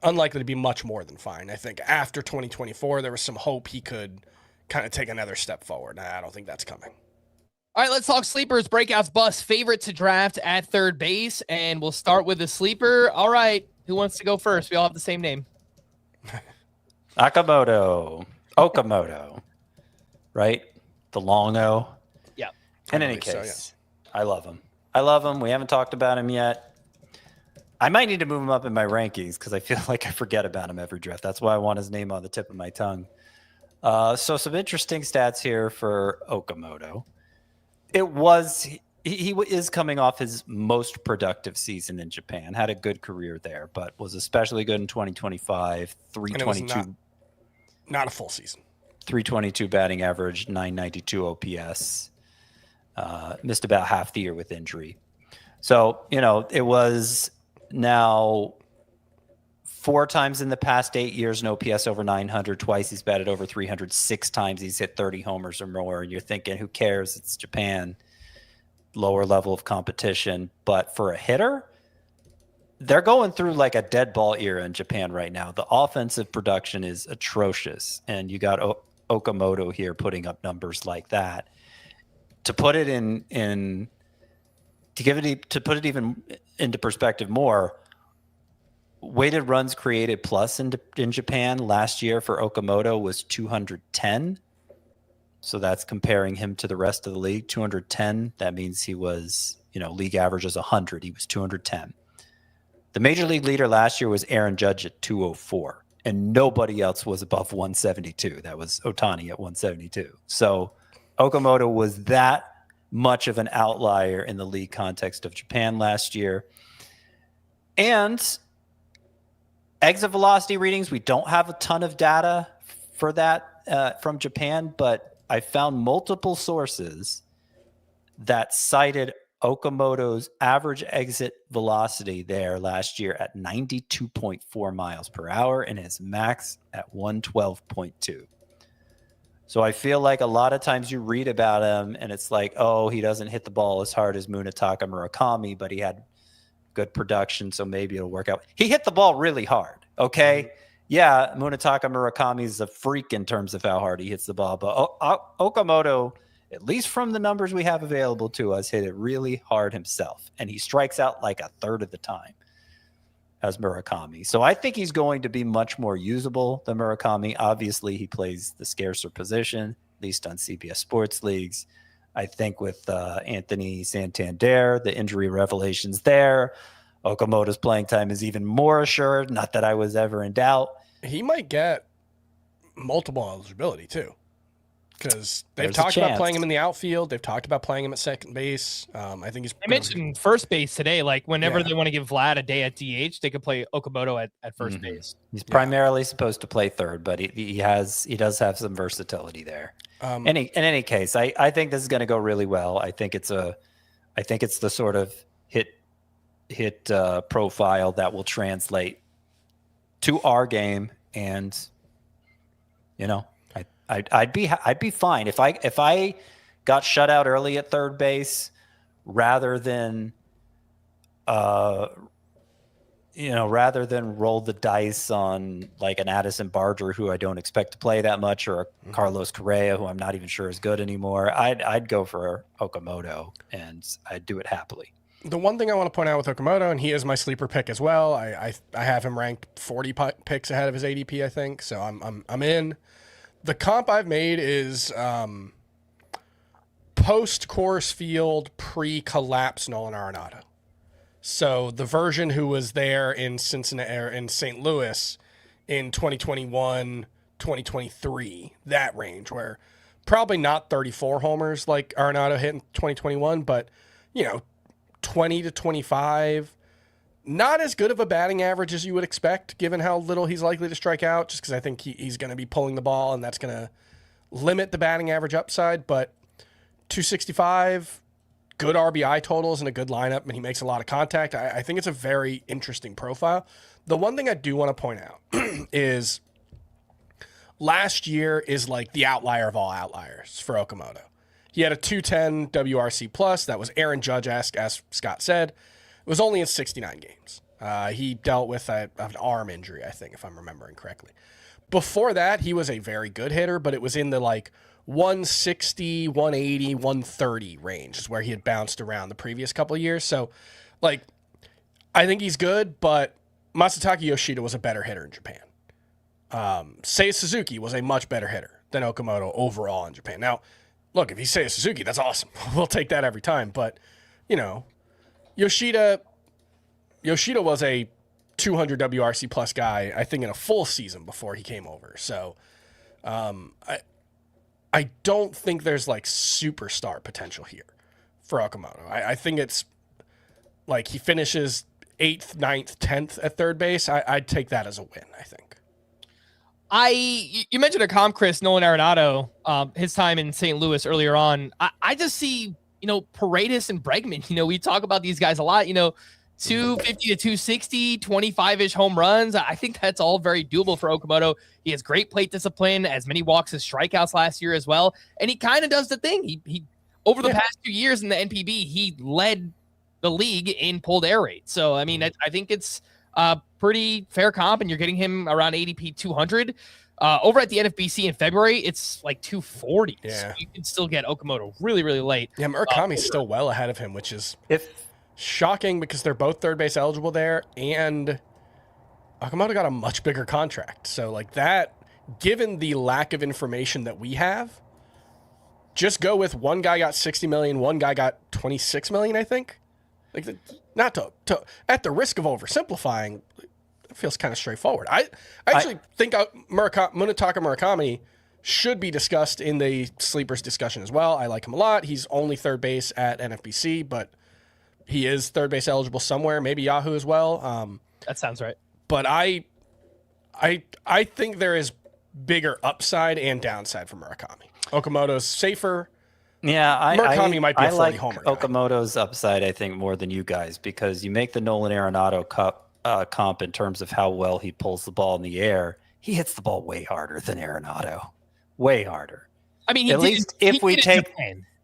Speaker 2: unlikely to be much more than fine. I think after 2024, there was some hope he could kind of take another step forward. I don't think that's coming.
Speaker 1: All right, let's talk sleepers, breakouts, busts, favorite to draft at third base, and we'll start with the sleeper. All right, who wants to go first? We all have the same name.
Speaker 3: Okamoto, right? The long O.
Speaker 1: Yeah.
Speaker 3: In any case, I love him. We haven't talked about him yet. I might need to move him up in my rankings because I feel like I forget about him every draft. That's why I want his name on the tip of my tongue. So some interesting stats here for Okamoto. He is coming off his most productive season in Japan. Had a good career there, but was especially good in 2025. 322,
Speaker 2: not a full season.
Speaker 3: 322 batting average, 992 OPS. Missed about half the year with injury. So, it was now 4 times in the past 8 years, an OPS over 900. Twice he's batted over 300. 6 times he's hit 30 homers or more. And you're thinking, who cares? It's Japan. Lower level of competition. But for a hitter, they're going through like a dead ball era in Japan right now. The offensive production is atrocious. And you got Okamoto here putting up numbers like that. To put it to put it even into perspective more, weighted runs created plus in Japan last year for Okamoto was 210. So that's comparing him to the rest of the league. 210. That means he was, league average is 100. He was 210. The major league leader last year was Aaron Judge at 204, and nobody else was above 172. That was Ohtani at 172. So Okamoto was that much of an outlier in the league context of Japan last year. And exit velocity readings, we don't have a ton of data for that from Japan, but I found multiple sources that cited Okamoto's average exit velocity there last year at 92.4 miles per hour and his max at 112.2. So I feel like a lot of times you read about him and it's like, oh, he doesn't hit the ball as hard as Munetaka Murakami, but he had good production, so maybe it'll work out. He hit the ball really hard, okay? Yeah, Munetaka Murakami is a freak in terms of how hard he hits the ball, but Okamoto, at least from the numbers we have available to us, hit it really hard himself, and he strikes out like a third of the time as Murakami. So I think he's going to be much more usable than Murakami. Obviously, he plays the scarcer position, at least on CBS Sports Leagues. I think with Anthony Santander, the injury revelations there, Okamoto's playing time is even more assured. Not that I was ever in doubt.
Speaker 2: He might get multiple eligibility, too. Because they've
Speaker 3: There's a
Speaker 2: talked about
Speaker 3: chance.
Speaker 2: playing him in the outfield. They've talked about playing him at second base. I think he's.
Speaker 1: I mentioned first base today. Like whenever they want to give Vlad a day at DH, they could play Okamoto at first base.
Speaker 3: He's primarily supposed to play third, but he does have some versatility there. In any case, I think this is going to go really well. I think it's the sort of hit profile that will translate to our game, and I'd be fine if I got shut out early at third base rather than roll the dice on like an Addison Barger who I don't expect to play that much, or a Carlos Correa who I'm not even sure is good anymore. I'd go for Okamoto, and I'd do it happily.
Speaker 2: The one thing I want to point out with Okamoto, and he is my sleeper pick as well. I have him ranked 40 picks ahead of his ADP, I think. So I'm in. The comp I've made is post-Coors Field, pre-collapse Nolan Arenado. So the version who was there in Cincinnati or in St. Louis in 2021, 2023, that range, where probably not 34 homers like Arenado hit in 2021, but 20 20 to 25. Not as good of a batting average as you would expect, given how little he's likely to strike out, just because I think he's going to be pulling the ball, and that's going to limit the batting average upside. But 265, good RBI totals and a good lineup, and he makes a lot of contact. I think it's a very interesting profile. The one thing I do want to point out is last year is like the outlier of all outliers for Okamoto. He had a 210 WRC plus. That was Aaron Judge-esque, as Scott said. It was only in 69 games. He dealt with an arm injury, I think, if I'm remembering correctly. Before that, he was a very good hitter, but it was in the like 160, 180, 130 range is where he had bounced around the previous couple of years. So, like, I think he's good, but Masataka Yoshida was a better hitter in Japan. Seiya Suzuki was a much better hitter than Okamoto overall in Japan. Now, look, if he's Seiya Suzuki, that's awesome. We'll take that every time. But, you know, Yoshida was a 200 WRC plus guy, I think, in a full season before he came over. So I don't think there's like superstar potential here for Okamoto. I think it's like he finishes 8th, 9th, 10th at third base. I'd take that as a win, I think.
Speaker 1: You mentioned a comp, Chris, Nolan Arenado, his time in St. Louis earlier on. I just see, Paredes and Bregman. We talk about these guys a lot, 250 to 260, 25-ish home runs. I think that's all very doable for Okamoto. He has great plate discipline, as many walks as strikeouts last year as well. And he kind of does the thing. He over the past 2 years in the NPB, he led the league in pulled air rate. So, I mean, I think it's a pretty fair comp, and you're getting him around ADP 200. Over at the NFBC in February, it's like 240.
Speaker 2: Yeah.
Speaker 1: So you can still get Okamoto really, really late.
Speaker 2: Yeah, Murakami's still well ahead of him, which is shocking because they're both third base eligible there, and Okamoto got a much bigger contract. So, like that, given the lack of information that we have, just go with one guy got 60 million, one guy got 26 million, I think. Like, not to at the risk of oversimplifying, it feels kind of straightforward. I actually think Munetaka Murakami should be discussed in the sleepers discussion as well. I like him a lot. He's only third base at NFBC, but he is third base eligible somewhere, maybe Yahoo as well.
Speaker 1: That sounds right.
Speaker 2: But I think there is bigger upside and downside for Murakami. Okamoto's safer.
Speaker 3: Yeah,
Speaker 2: Murakami might be a 40
Speaker 3: like
Speaker 2: homer guy.
Speaker 3: Okamoto's upside, I think, more than you guys, because you make the Nolan Arenado comp in terms of how well he pulls the ball in the air. He hits the ball way harder than Arenado. Way harder.
Speaker 1: I mean,
Speaker 3: at least if we take...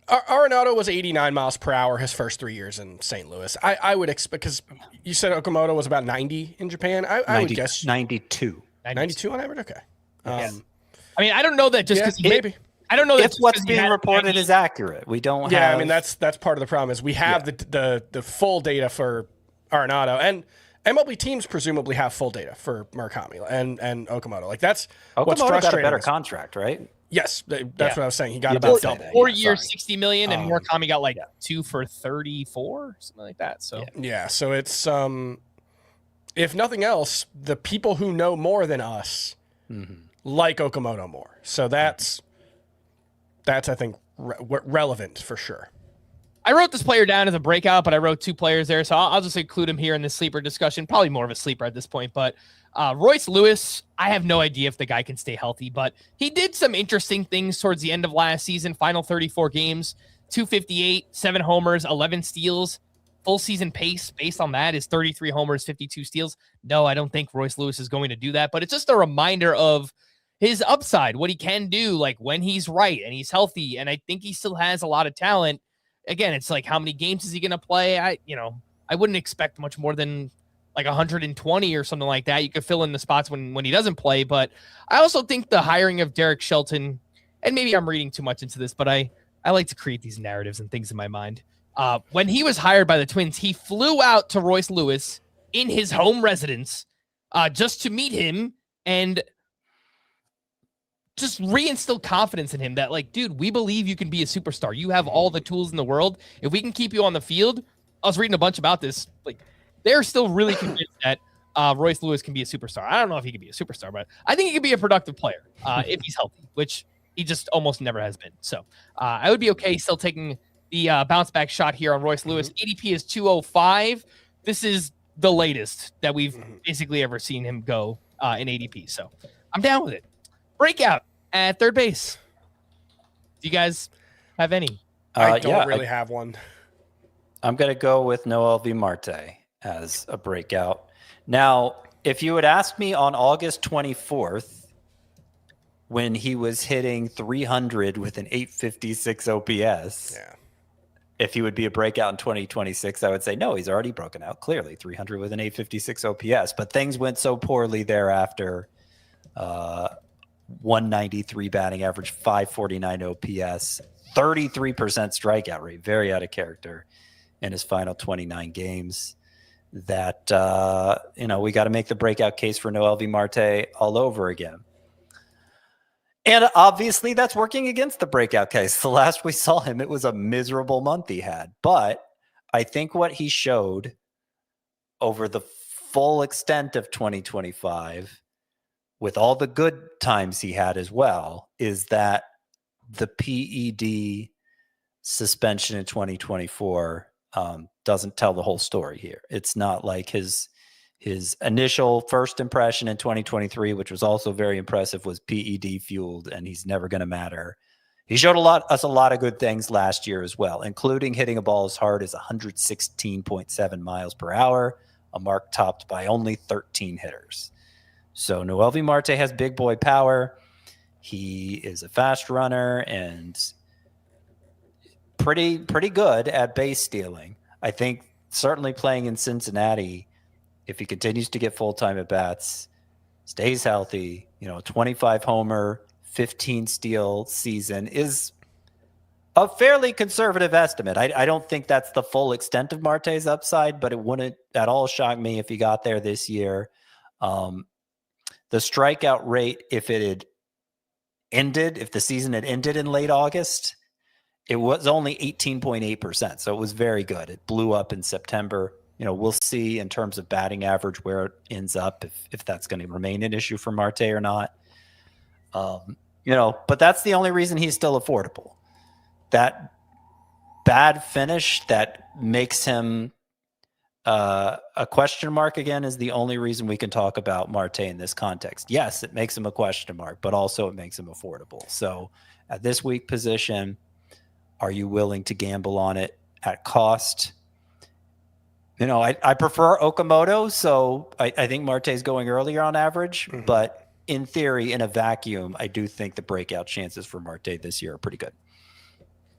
Speaker 2: Arenado was 89 miles per hour his first 3 years in St. Louis. I would expect, because you said Okamoto was about 90 in Japan. I would guess
Speaker 3: 92.
Speaker 2: 92 on average? Okay.
Speaker 1: I mean, I don't know that just because
Speaker 2: maybe.
Speaker 1: I don't know that
Speaker 3: if what's being reported is accurate. We don't have...
Speaker 2: Yeah, I mean, that's part of the problem is we have the full data for Arenado, and MLB teams presumably have full data for Murakami and Okamoto. Like, that's what's frustrating.
Speaker 3: Got a better contract, right?
Speaker 2: Yes, that's what I was saying. He got about double.
Speaker 1: 4 years, 60 million, and Murakami got like 2 for 34, something like that. So
Speaker 2: so it's if nothing else, the people who know more than us like Okamoto more. So that's I think relevant for sure.
Speaker 1: I wrote this player down as a breakout, but I wrote 2 players there, so I'll just include him here in the sleeper discussion. Probably more of a sleeper at this point, but Royce Lewis, I have no idea if the guy can stay healthy, but he did some interesting things towards the end of last season. Final 34 games, 258, 7 homers, 11 steals. Full season pace based on that is 33 homers, 52 steals. No, I don't think Royce Lewis is going to do that, but it's just a reminder of his upside, what he can do, like when he's right and he's healthy. And I think he still has a lot of talent. Again, it's like, how many games is he going to play? I wouldn't expect much more than like 120 or something like that. You could fill in the spots when he doesn't play. But I also think the hiring of Derek Shelton, and maybe I'm reading too much into this, but I like to create these narratives and things in my mind. When he was hired by the Twins, he flew out to Royce Lewis in his home residence just to meet him and just reinstill confidence in him that, like, dude, we believe you can be a superstar. You have all the tools in the world. If we can keep you on the field, I was reading a bunch about this. Like, they're still really convinced that Royce Lewis can be a superstar. I don't know if he can be a superstar, but I think he could be a productive player if he's healthy, which he just almost never has been. So I would be okay still taking the bounce back shot here on Royce Lewis. ADP is 205. This is the latest that we've basically ever seen him go in ADP. So I'm down with it. Breakout at third base. Do you guys have any?
Speaker 2: I don't really have one.
Speaker 3: I'm going to go with Noel V. Marte as a breakout. Now, if you had asked me on August 24th, when he was hitting 300 with an 856 OPS, if he would be a breakout in 2026, I would say, no, he's already broken out. Clearly, 300 with an 856 OPS. But things went so poorly thereafter. 193 batting average, 549 OPS, 33% strikeout rate, very out of character in his final 29 games. That, we got to make the breakout case for Noel V. Marte all over again. And obviously that's working against the breakout case. The last we saw him, it was a miserable month he had. But I think what he showed over the full extent of 2025, with all the good times he had as well, is that the PED suspension in 2024 doesn't tell the whole story here. It's not like his initial first impression in 2023, which was also very impressive, was PED fueled, and he's never going to matter. He showed us a lot of good things last year as well, including hitting a ball as hard as 116.7 miles per hour, a mark topped by only 13 hitters. So Noel V. Marte has big boy power. He is a fast runner and pretty good at base stealing. I think certainly playing in Cincinnati, if he continues to get full-time at-bats, stays healthy, 25 homer, 15 steal season is a fairly conservative estimate. I don't think that's the full extent of Marte's upside, but it wouldn't at all shock me if he got there this year. The strikeout rate, if the season had ended in late August, it was only 18.8%. So it was very good. It blew up in September. We'll see in terms of batting average where it ends up, if that's going to remain an issue for Marte or not. But that's the only reason he's still affordable. That bad finish that makes him a question mark again is the only reason we can talk about Marte in this context. Yes, it makes him a question mark, but also it makes him affordable. So at this weak position, are you willing to gamble on it at cost? I prefer Okamoto, so I think Marte's going earlier on average, but in theory, in a vacuum, I do think the breakout chances for Marte this year are pretty good.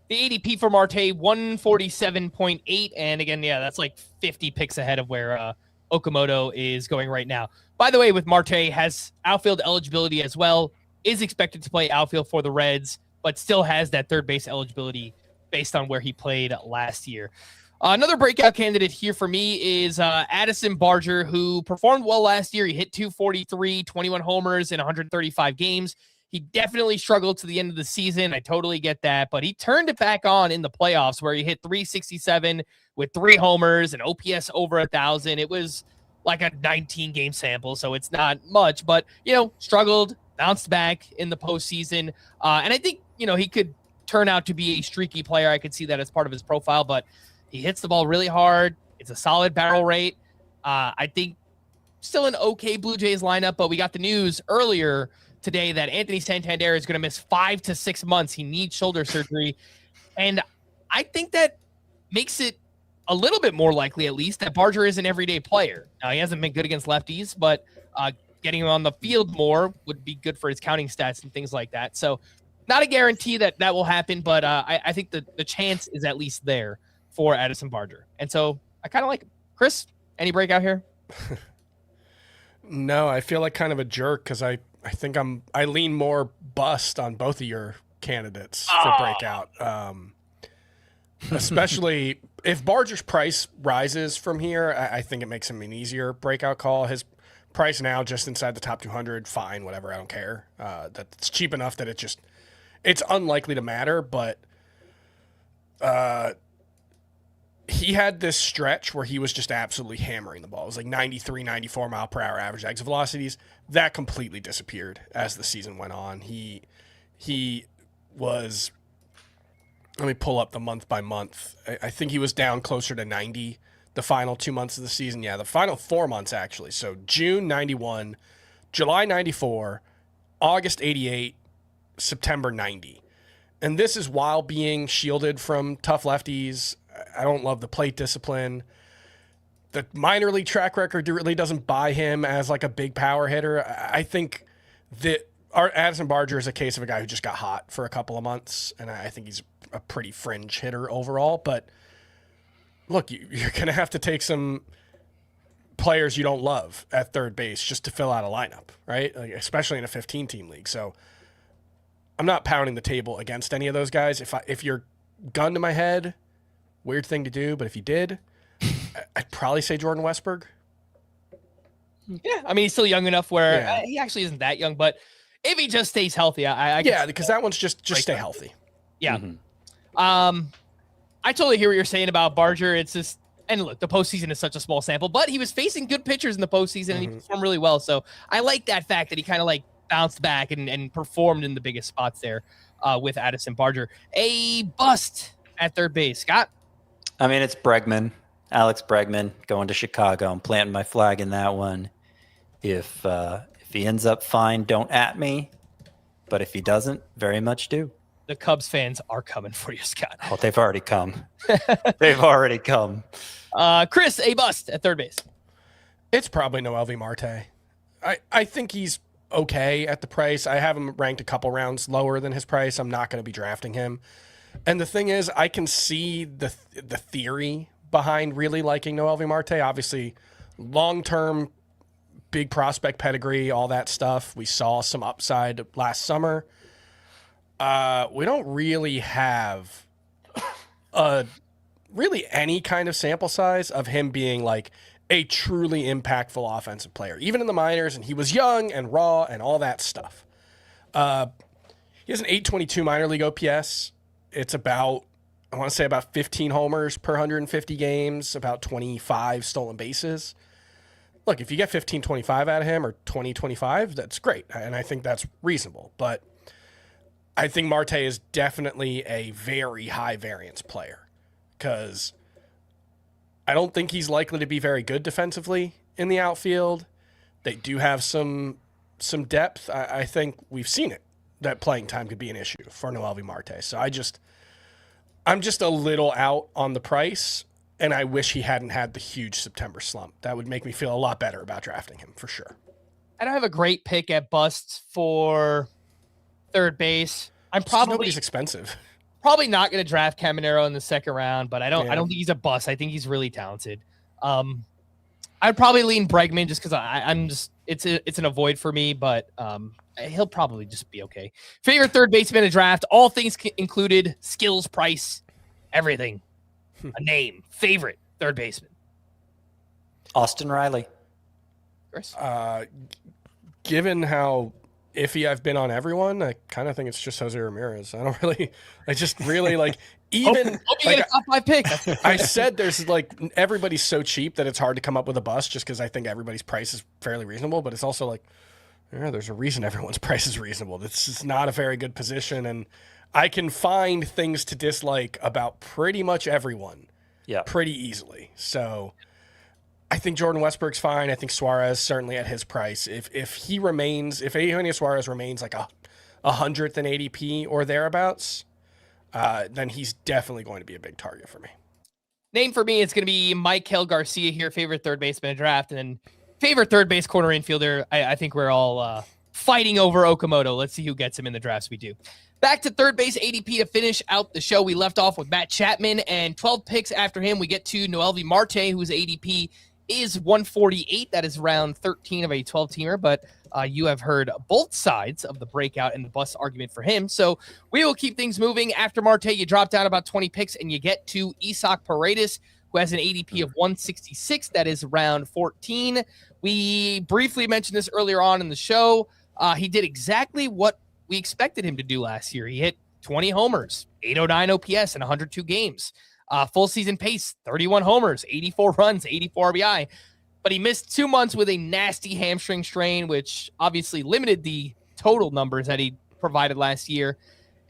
Speaker 1: The ADP for Marte, 147.8. And again, that's like 50 picks ahead of where Okamoto is going right now. By the way, with Marte, has outfield eligibility as well, is expected to play outfield for the Reds, but still has that third base eligibility based on where he played last year. Another breakout candidate here for me is Addison Barger, who performed well last year. He hit 243, 21 homers in 135 games. He definitely struggled to the end of the season. I totally get that, but he turned it back on in the playoffs where he hit 367 with 3 homers and OPS over 1,000. It was like a 19-game sample, so it's not much, but, struggled, bounced back in the postseason. And I think, he could turn out to be a streaky player. I could see that as part of his profile, but he hits the ball really hard. It's a solid barrel rate. I think still an okay Blue Jays lineup, but we got the news earlier today that Anthony Santander is going to miss 5 to 6 months. He needs shoulder surgery. And I think that makes it a little bit more likely, at least, that Barger is an everyday player. Now, he hasn't been good against lefties, but getting him on the field more would be good for his counting stats and things like that. So not a guarantee that will happen, but I think the chance is at least there for Addison Barger. And so I kind of like him. Chris, any breakout here?
Speaker 2: No, I feel like kind of a jerk because I think I lean more bust on both of your candidates for breakout. Especially if Barger's price rises from here, I think it makes him an easier breakout call. His price now just inside the top 200, fine, whatever, I don't care. That's cheap enough that it's unlikely to matter, but he had this stretch where he was just absolutely hammering the ball. It was like 93, 94 mile per hour average exit velocities. That completely disappeared as the season went on. He was Let me pull up the month by month. I think he was down closer to 90 the final 2 months of the season. Yeah, the final 4 months, actually. So June 91, July 94, August 88, September 90. And this is while being shielded from tough lefties. I don't love the plate discipline. The minor league track record really doesn't buy him as like a big power hitter. I think that Addison Barger is a case of a guy who just got hot for a couple of months, and I think he's a pretty fringe hitter overall. But look, you're going to have to take some players you don't love at third base just to fill out a lineup, right? Like, especially in a 15-team league. So I'm not pounding the table against any of those guys. If you're gun to my head, weird thing to do, but if you did, I'd probably say Jordan Westburg.
Speaker 1: Yeah, I mean, he's still young enough where he actually isn't that young, but if he just stays healthy,
Speaker 2: because that one's just stay healthy.
Speaker 1: Yeah. I totally hear what you're saying about Barger. It's just, and look, the postseason is such a small sample, but he was facing good pitchers in the postseason and he performed really well. So I like that fact that he kind of like bounced back and performed in the biggest spots there with Addison Barger. A bust at third base, Scott.
Speaker 3: I mean, it's Bregman, Alex Bregman, going to Chicago. I'm planting my flag in that one. If he ends up fine, don't at me. But if he doesn't, very much do.
Speaker 1: The Cubs fans are coming for you, Scott.
Speaker 3: Oh, they've already come. They've already come.
Speaker 1: Chris, a bust at third base.
Speaker 2: It's probably Noelvi Marte. I think he's okay at the price. I have him ranked a couple rounds lower than his price. I'm not going to be drafting him. And the thing is, I can see the theory behind really liking Noelvi Marte. Obviously, long-term, big prospect pedigree, all that stuff. We saw some upside last summer. We don't really have really any kind of sample size of him being like a truly impactful offensive player, even in the minors. And he was young and raw and all that stuff. He has an 822 minor league OPS. It's about, I want to say about 15 homers per 150 games, about 25 stolen bases. Look, if you get 15-25 out of him or 20-25, that's great. And I think that's reasonable. But I think Marte is definitely a very high variance player because I don't think he's likely to be very good defensively in the outfield. They do have some depth. I think we've seen it, that playing time could be an issue for Noelvi Marte. So I'm just a little out on the price, and I wish he hadn't had the huge September slump. That would make me feel a lot better about drafting him for sure.
Speaker 1: I don't have a great pick at busts for third base.
Speaker 2: Nobody's expensive.
Speaker 1: Probably not going to draft Caminero in the second round, but I don't think he's a bust. I think he's really talented. I'd probably lean Bregman just because it's an avoid for me, but he'll probably just be okay. Favorite third baseman to draft, all things included, skills, price, everything. A name, favorite third baseman.
Speaker 3: Austin Riley.
Speaker 1: Chris?
Speaker 2: Given how iffy I've been on everyone, I kind of think it's just Jose Ramirez. I just really like, even
Speaker 1: hope you get a top 5 pick.
Speaker 2: I said there's like, everybody's so cheap that it's hard to come up with a bust just because I think everybody's price is fairly reasonable, but it's also like, there's a reason everyone's price is reasonable. This is not a very good position, and I can find things to dislike about pretty much everyone pretty easily. So I think Jordan Westburg's fine. I think Suarez certainly at his price. If Eugenio Suarez remains like a 100th in ADP or thereabouts, then he's definitely going to be a big target for me.
Speaker 1: Name for me, it's going to be Maikel Garcia here, favorite third baseman draft, and then favorite third base corner infielder. I think we're all fighting over Okamoto. Let's see who gets him in the drafts we do. Back to third base ADP to finish out the show. We left off with Matt Chapman, and 12 picks after him, we get to Noelvi Marte, whose ADP is 148. That is round 13 of a 12-teamer, but you have heard both sides of the breakout and the bust argument for him. So we will keep things moving. After Marte, you drop down about 20 picks, and you get to Isaac Paredes, who has an ADP of 166. That is round 14. We briefly mentioned this earlier on in the show. He did exactly what we expected him to do last year. He hit 20 homers, 809 OPS in 102 games. Full season pace, 31 homers, 84 runs, 84 RBI. But he missed 2 months with a nasty hamstring strain, which obviously limited the total numbers that he provided last year.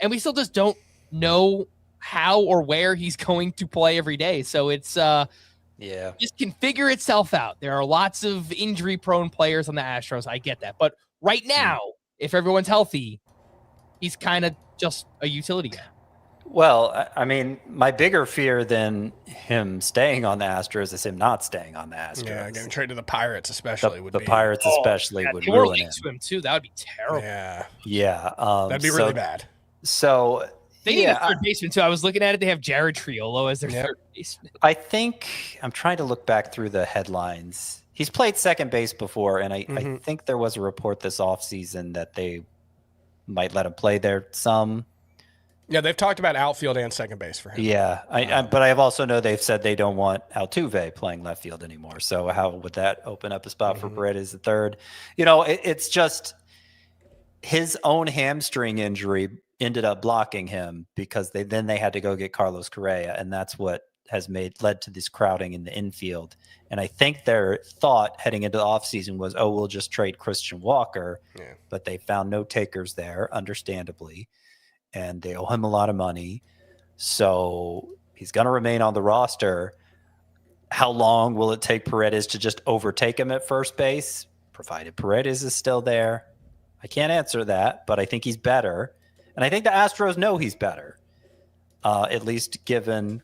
Speaker 1: And we still just don't know how or where he's going to play every day. So it's just can figure itself out. There are lots of injury-prone players on the Astros. I get that. But right now, if everyone's healthy, he's kind of just a utility guy.
Speaker 3: Well, I mean, my bigger fear than him staying on the Astros is him not staying on the Astros.
Speaker 2: Yeah, getting traded to the Pirates especially would be.
Speaker 3: The Pirates especially would
Speaker 1: They were
Speaker 3: ruin
Speaker 1: linked to him too. That would be terrible.
Speaker 2: Yeah.
Speaker 3: Yeah.
Speaker 2: That'd be really bad.
Speaker 3: So
Speaker 1: they need a third baseman too. I was looking at it. They have Jared Triolo as their third baseman.
Speaker 3: I think I'm trying to look back through the headlines. He's played second base before, and I think there was a report this offseason that they might let him play there some.
Speaker 2: Yeah, they've talked about outfield and second base for him.
Speaker 3: Yeah, but I have also know they've said they don't want Altuve playing left field anymore. So how would that open up a spot for Paredes the third? You know, it's just his own hamstring injury ended up blocking him because they had to go get Carlos Correa, and that's what has led to this crowding in the infield. And I think their thought heading into the offseason was, we'll just trade Christian Walker, but they found no takers there, understandably. And they owe him a lot of money. So he's going to remain on the roster. How long will it take Paredes to just overtake him at first base, provided Paredes is still there? I can't answer that, but I think he's better. And I think the Astros know he's better, at least given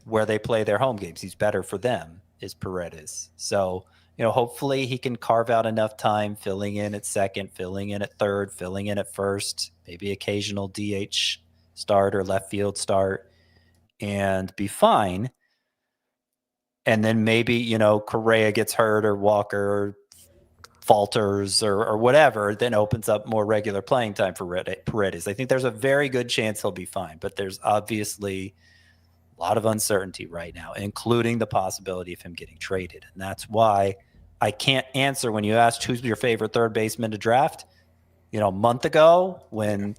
Speaker 3: where they play their home games. He's better for them, is Paredes. So, hopefully he can carve out enough time filling in at second, filling in at third, filling in at first, maybe occasional DH start or left field start, and be fine. And then maybe, Correa gets hurt or Walker falters or whatever, then opens up more regular playing time for Paredes. I think there's a very good chance he'll be fine, but there's obviously a lot of uncertainty right now, including the possibility of him getting traded. And that's why I can't answer when you asked who's your favorite third baseman to draft. A month ago when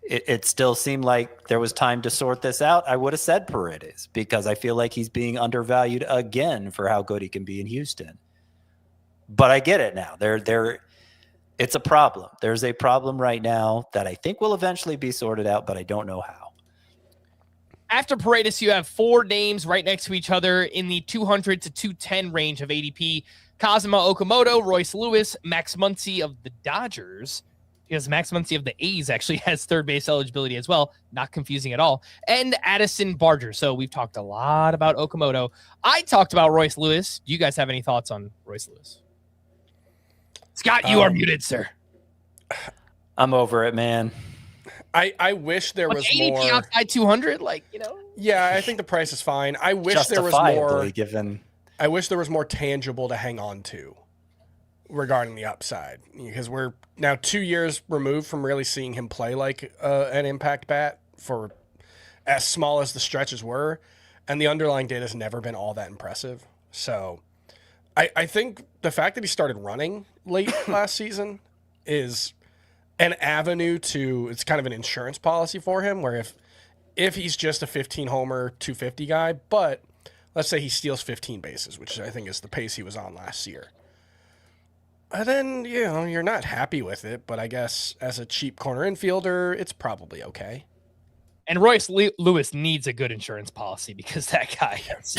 Speaker 3: it still seemed like there was time to sort this out, I would have said Paredes because I feel like he's being undervalued again for how good he can be in Houston. But I get it now. It's a problem. There's a problem right now that I think will eventually be sorted out, but I don't know how.
Speaker 1: After Paredes, you have four names right next to each other in the 200 to 210 range of ADP. Kazuma Okamoto, Royce Lewis, Max Muncy of the Dodgers, because Max Muncy of the A's actually has third base eligibility as well. Not confusing at all. And Addison Barger. So we've talked a lot about Okamoto. I talked about Royce Lewis. Do you guys have any thoughts on Royce Lewis? Scott, you are muted, sir.
Speaker 3: I'm over it, man.
Speaker 2: I wish there was
Speaker 1: ADP
Speaker 2: more.
Speaker 1: Outside 200,
Speaker 2: Yeah, I think the price is fine. I wish there was more. I wish there was more tangible to hang on to regarding the upside, because we're now 2 years removed from really seeing him play like an impact bat for as small as the stretches were, and the underlying data has never been all that impressive. So I think the fact that he started running late last season is an avenue to, it's kind of an insurance policy for him, where if he's just a 15 homer 250 guy, but let's say he steals 15 bases, which I think is the pace he was on last year, then you're not happy with it, but I guess as a cheap corner infielder, it's probably okay.
Speaker 1: And Royce Lewis needs a good insurance policy because that guy has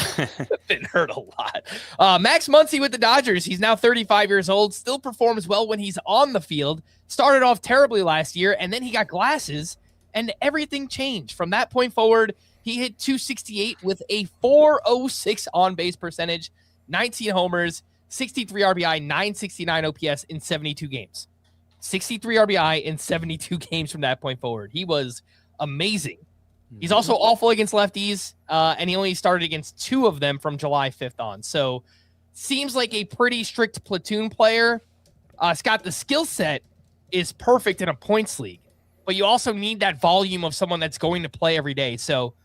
Speaker 1: been hurt a lot. Max Muncy with the Dodgers. He's now 35 years old, still performs well when he's on the field. Started off terribly last year, and then he got glasses, and everything changed. From that point forward, he hit 268 with a 406 on-base percentage, 19 homers, 63 RBI, 969 OPS in 72 games. 63 RBI in 72 games from that point forward. He was amazing. He's also awful against lefties, and he only started against two of them from July 5th on. So seems like a pretty strict platoon player. Scott, the skill set is perfect in a points league, but you also need that volume of someone that's going to play every day. So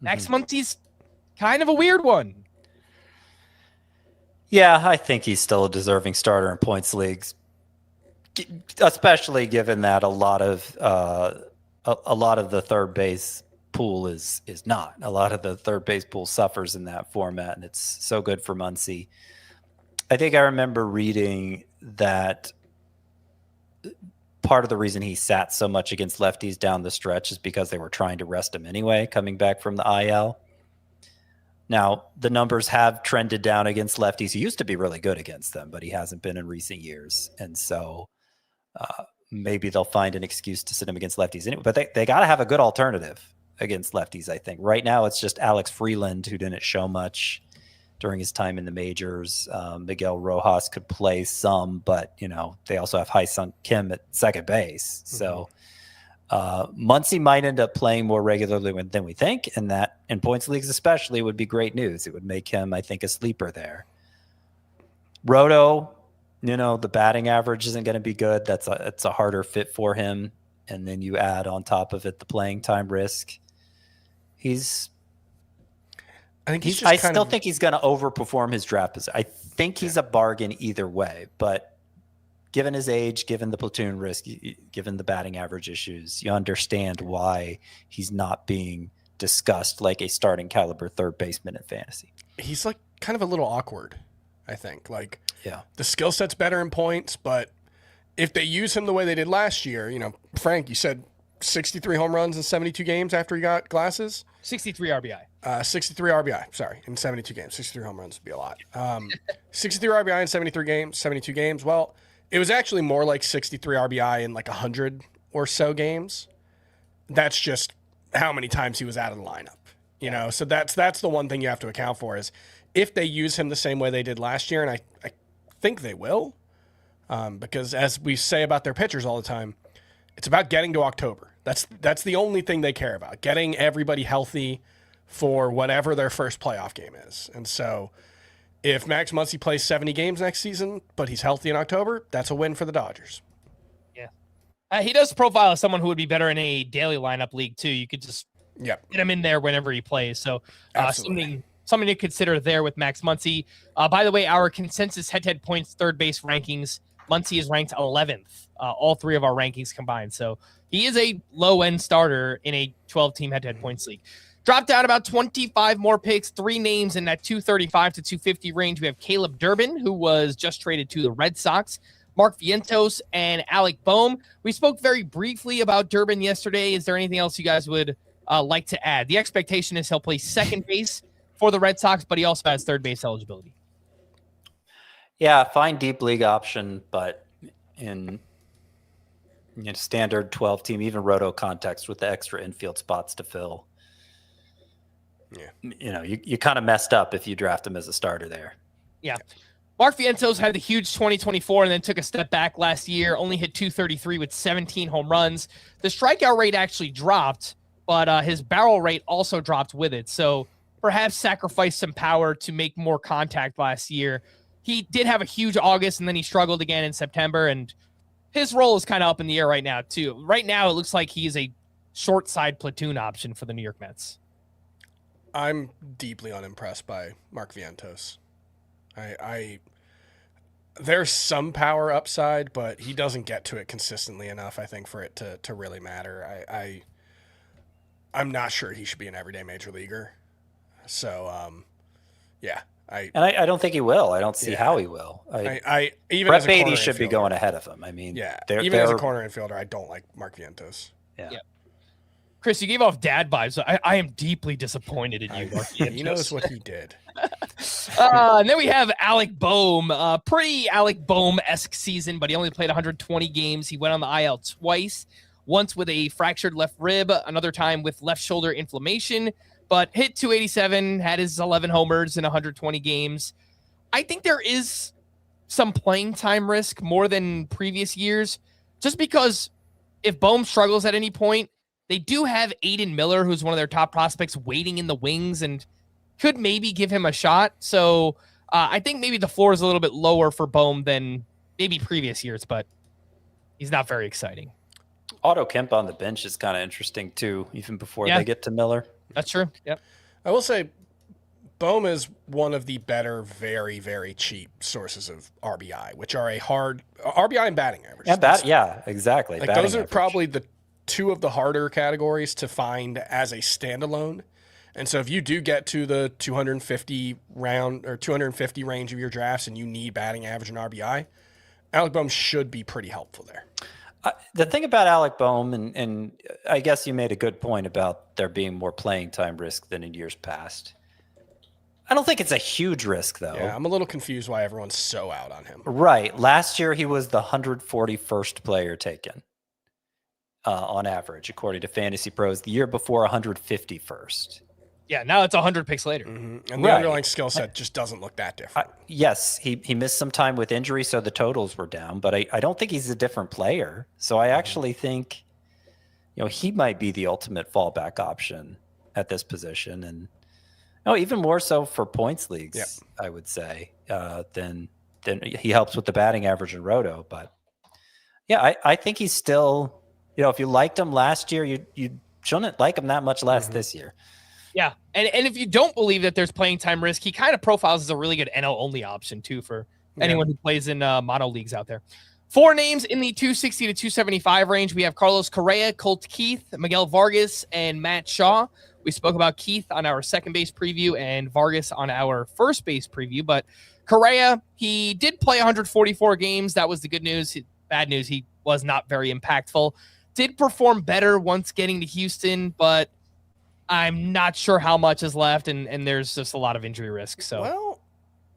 Speaker 1: Max Muncy's kind of a weird one.
Speaker 3: Yeah, I think he's still a deserving starter in points leagues, especially given that a lot of the third base pool is not. A lot of the third base pool suffers in that format, and it's so good for Muncy. I think I remember reading that part of the reason he sat so much against lefties down the stretch is because they were trying to rest him anyway, coming back from the IL. Now, the numbers have trended down against lefties. He used to be really good against them, but he hasn't been in recent years. And so maybe they'll find an excuse to sit him against lefties anyway. But they got to have a good alternative against lefties, I think. Right now, it's just Alex Freeland, who didn't show much during his time in the majors. Miguel Rojas could play some, but, they also have Hai-Sung Kim at second base. So Muncy might end up playing more regularly than we think, and that in points leagues especially would be great news. It would make him, I think, a sleeper there. Roto, the batting average isn't going to be good. It's a harder fit for him. And then you add on top of it the playing time risk. I still think he's going to overperform his draft position. I think he's a bargain either way, but given his age, given the platoon risk, given the batting average issues, you understand why he's not being discussed like a starting caliber third baseman in fantasy.
Speaker 2: He's like kind of a little awkward, I think. Like,
Speaker 3: yeah,
Speaker 2: the skill set's better in points, but if they use him the way they did last year, Frank, you said 63 home runs in 72 games after he got glasses.
Speaker 1: 63 RBI.
Speaker 2: 63 RBI, sorry, in 72 games. 63 home runs would be a lot. 63 RBI in 72 games. Well, it was actually more like 63 RBI in like 100 or so games. That's just how many times he was out of the lineup. So that's the one thing you have to account for is if they use him the same way they did last year, and I think they will, because as we say about their pitchers all the time, it's about getting to October. That's the only thing they care about, getting everybody healthy for whatever their first playoff game is. And so if Max Muncy plays 70 games next season, but he's healthy in October, that's a win for the Dodgers.
Speaker 1: Yeah. He does profile as someone who would be better in a daily lineup league too. You could just get him in there whenever he plays. So something to consider there with Max Muncy. By the way, our consensus head-to-head points third base rankings, Muncy is ranked 11th, all three of our rankings combined. So he is a low-end starter in a 12-team head-to-head points league. Dropped down about 25 more picks, 3 names in that 235 to 250 range. We have Caleb Durbin, who was just traded to the Red Sox, Mark Vientos, and Alec Boehm. We spoke very briefly about Durbin yesterday. Is there anything else you guys would like to add? The expectation is he'll play second base for the Red Sox, but he also has third base eligibility.
Speaker 3: Yeah, fine deep league option, but in standard 12-team, even roto context with the extra infield spots to fill, you kind of messed up if you draft him as a starter there.
Speaker 1: Yeah. Mark Vientos had the huge 2024 and then took a step back last year, only hit 233 with 17 home runs. The strikeout rate actually dropped, but his barrel rate also dropped with it. So perhaps sacrificed some power to make more contact last year. He did have a huge August, and then he struggled again in September, and his role is kind of up in the air right now, too. Right now, it looks like he is a short side platoon option for the New York Mets.
Speaker 2: I'm deeply unimpressed by Mark Vientos. There's some power upside, but he doesn't get to it consistently enough, I think, for it to really matter. I'm not sure he should be an everyday major leaguer. So, I
Speaker 3: don't think he will. I don't see how he will.
Speaker 2: Even
Speaker 3: Brett
Speaker 2: as a
Speaker 3: Beatty
Speaker 2: corner
Speaker 3: should be
Speaker 2: infielder,
Speaker 3: going ahead of him. I mean,
Speaker 2: even as a corner infielder, I don't like Mark Vientos.
Speaker 3: Yeah.
Speaker 1: Chris, you gave off dad vibes. I am deeply disappointed in you, Mark Vientos.
Speaker 2: He knows what he did.
Speaker 1: And then we have Alec Boehm, pretty Alec Boehm-esque season, but he only played 120 games. He went on the IL twice, once with a fractured left rib, another time with left shoulder inflammation, but hit 287, had his 11 homers in 120 games. I think there is some playing time risk more than previous years, just because if Boehm struggles at any point, they do have Aiden Miller, who's one of their top prospects, waiting in the wings and could maybe give him a shot. So I think maybe the floor is a little bit lower for Boehm than maybe previous years, but he's not very exciting.
Speaker 3: Otto Kemp on the bench is kind of interesting too, even before they get to Miller.
Speaker 1: That's true. Yep.
Speaker 2: I will say Boehm is one of the better, very, very cheap sources of RBI, which are a hard RBI and batting average.
Speaker 3: Yeah, exactly.
Speaker 2: Like those are probably the two of the harder categories to find as a standalone. And so if you do get to the 250 range of your drafts and you need batting average and RBI, Alec Boehm should be pretty helpful there.
Speaker 3: The thing about Alec Boehm, and I guess you made a good point about there being more playing time risk than in years past. I don't think it's a huge risk, though.
Speaker 2: Yeah, I'm a little confused why everyone's so out on him.
Speaker 3: Right. Last year, he was the 141st player taken on average, according to Fantasy Pros. The year before, 151st.
Speaker 1: Yeah, now it's 100 picks later.
Speaker 2: Mm-hmm. And the underlying skill set just doesn't look that different.
Speaker 3: Yes, he missed some time with injury, so the totals were down, but I don't think he's a different player. So I actually think, he might be the ultimate fallback option at this position. And even more so for points leagues, I would say, than he helps with the batting average in Roto. But yeah, I think he's still, if you liked him last year, you shouldn't like him that much less this year.
Speaker 1: Yeah, and if you don't believe that there's playing time risk, he kind of profiles as a really good NL only option too for anyone who plays in mono leagues out there. 4 names in the 260 to 275 range. We have Carlos Correa, Colt Keith, Miguel Vargas, and Matt Shaw. We spoke about Keith on our second base preview and Vargas on our first base preview, but Correa, he did play 144 games. That was the good news. Bad news, he was not very impactful. Did perform better once getting to Houston, but I'm not sure how much is left, and there's just a lot of injury risk. So,
Speaker 2: well,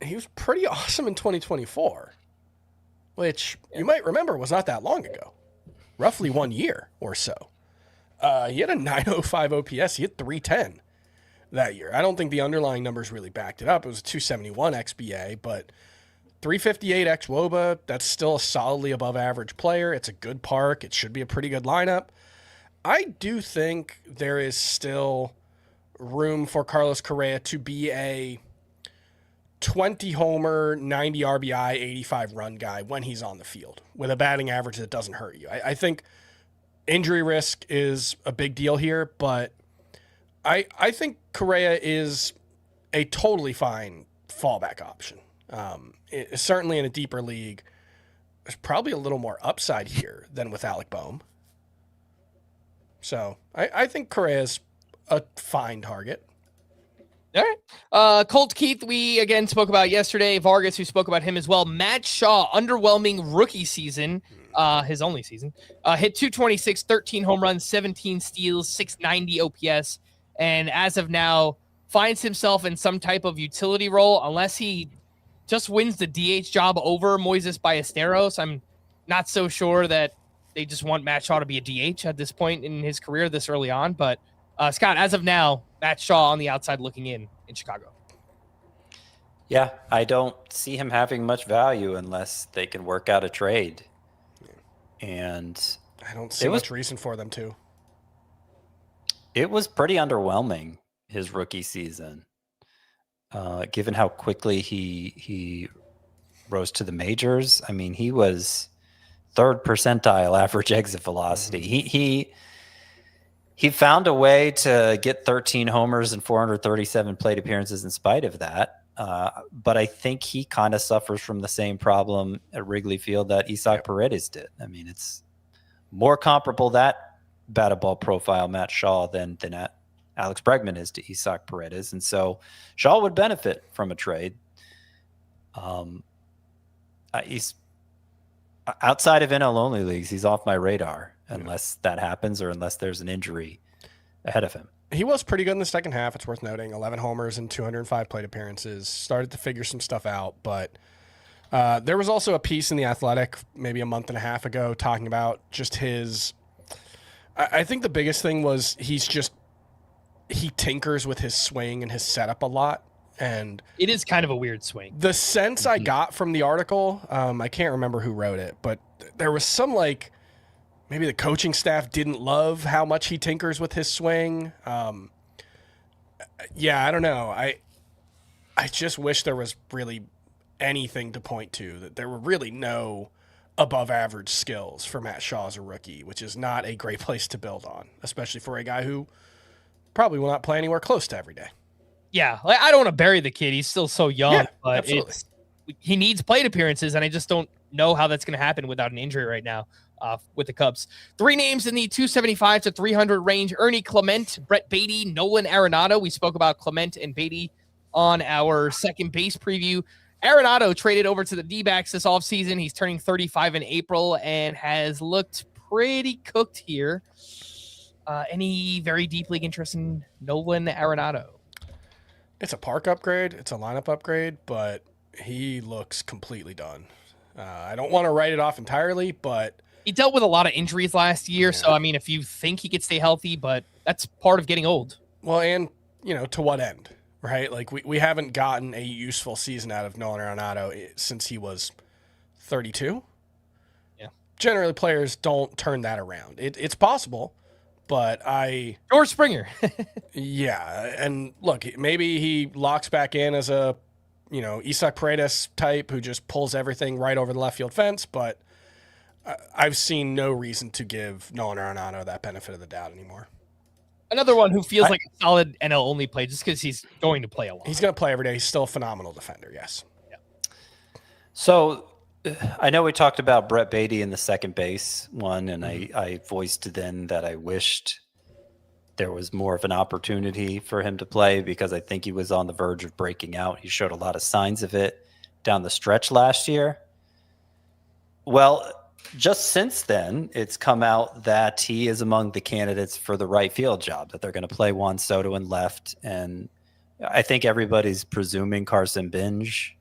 Speaker 2: he was pretty awesome in 2024, which you might remember was not that long ago, roughly 1 year or so. He had a 905 OPS. He hit 310 that year. I don't think the underlying numbers really backed it up. It was 271 XBA, but 358 xWOBA. That's still a solidly above average player. It's a good park. It should be a pretty good lineup. I do think there is still room for Carlos Correa to be a 20 homer, 90 RBI, 85 run guy when he's on the field with a batting average that doesn't hurt you. I think injury risk is a big deal here, but I think Correa is a totally fine fallback option. Certainly in a deeper league, there's probably a little more upside here than with Alec Boehm. So I think Correa's a fine target.
Speaker 1: All right. Colt Keith, we again spoke about yesterday. Vargas, who spoke about him as well. Matt Shaw, underwhelming rookie season, his only season. Hit 226, 13 home runs, 17 steals, 690 OPS. And as of now, finds himself in some type of utility role unless he just wins the DH job over Moises Ballesteros. I'm not so sure that they just want Matt Shaw to be a DH at this point in his career this early on. But, Scott, as of now, Matt Shaw on the outside looking in Chicago.
Speaker 3: Yeah, I don't see him having much value unless they can work out a trade. And
Speaker 2: I don't see much reason for them to.
Speaker 3: It was pretty underwhelming, his rookie season, given how quickly he rose to the majors. I mean, he was third percentile average exit velocity. He found a way to get 13 homers and 437 plate appearances in spite of that. But I think he kind of suffers from the same problem at Wrigley Field that Isaac Paredes did. I mean, it's more comparable that batted ball profile Matt Shaw than Alex Bregman is to Isaac Paredes. And so Shaw would benefit from a trade. He's outside of NL only leagues. He's off my radar unless that happens or unless there's an injury ahead of him.
Speaker 2: He was pretty good in the second half. It's worth noting 11 homers and 205 plate appearances. Started to figure some stuff out, but there was also a piece in The Athletic maybe a month and a half ago talking about just his, I think the biggest thing was he tinkers with his swing and his setup a lot. And
Speaker 1: it is kind of a weird swing.
Speaker 2: The sense I got from the article, I can't remember who wrote it, but there was some maybe the coaching staff didn't love how much he tinkers with his swing. Yeah, I don't know. I just wish there was really anything to point to, that there were really no above average skills for Matt Shaw as a rookie, which is not a great place to build on, especially for a guy who probably will not play anywhere close to every day.
Speaker 1: Yeah, I don't want to bury the kid. He's still so young, but
Speaker 2: absolutely.
Speaker 1: He needs plate appearances, and I just don't know how that's going to happen without an injury right now with the Cubs. 3 names in the 275 to 300 range: Ernie Clement, Brett Beatty, Nolan Arenado. We spoke about Clement and Beatty on our second base preview. Arenado traded over to the D-backs this offseason. He's turning 35 in April and has looked pretty cooked here. Any very deep league interest in Nolan Arenado?
Speaker 2: It's a park upgrade. It's a lineup upgrade, but he looks completely done. I don't want to write it off entirely, but
Speaker 1: he dealt with a lot of injuries last year.
Speaker 2: Yeah.
Speaker 1: So, I mean, if you think he could stay healthy, but that's part of getting old.
Speaker 2: well, and to what end, right? Like we haven't gotten a useful season out of Nolan Arenado since he was 32.
Speaker 1: Yeah.
Speaker 2: Generally, players don't turn that around. It's possible, but
Speaker 1: George Springer.
Speaker 2: yeah. And look, maybe he locks back in as a, Isaac Paredes type who just pulls everything right over the left field fence. But I've seen no reason to give Nolan Arenado that benefit of the doubt anymore.
Speaker 1: Another one who feels like a solid NL only play just because he's going to play a lot.
Speaker 2: He's going to play every day. He's still a phenomenal defender. Yes.
Speaker 1: Yeah.
Speaker 3: So I know we talked about Brett Beatty in the second base one, and I voiced then that I wished there was more of an opportunity for him to play because I think he was on the verge of breaking out. He showed a lot of signs of it down the stretch last year. Well, just since then, it's come out that he is among the candidates for the right field job, that they're going to play Juan Soto in left. And I think everybody's presuming Carson Binge,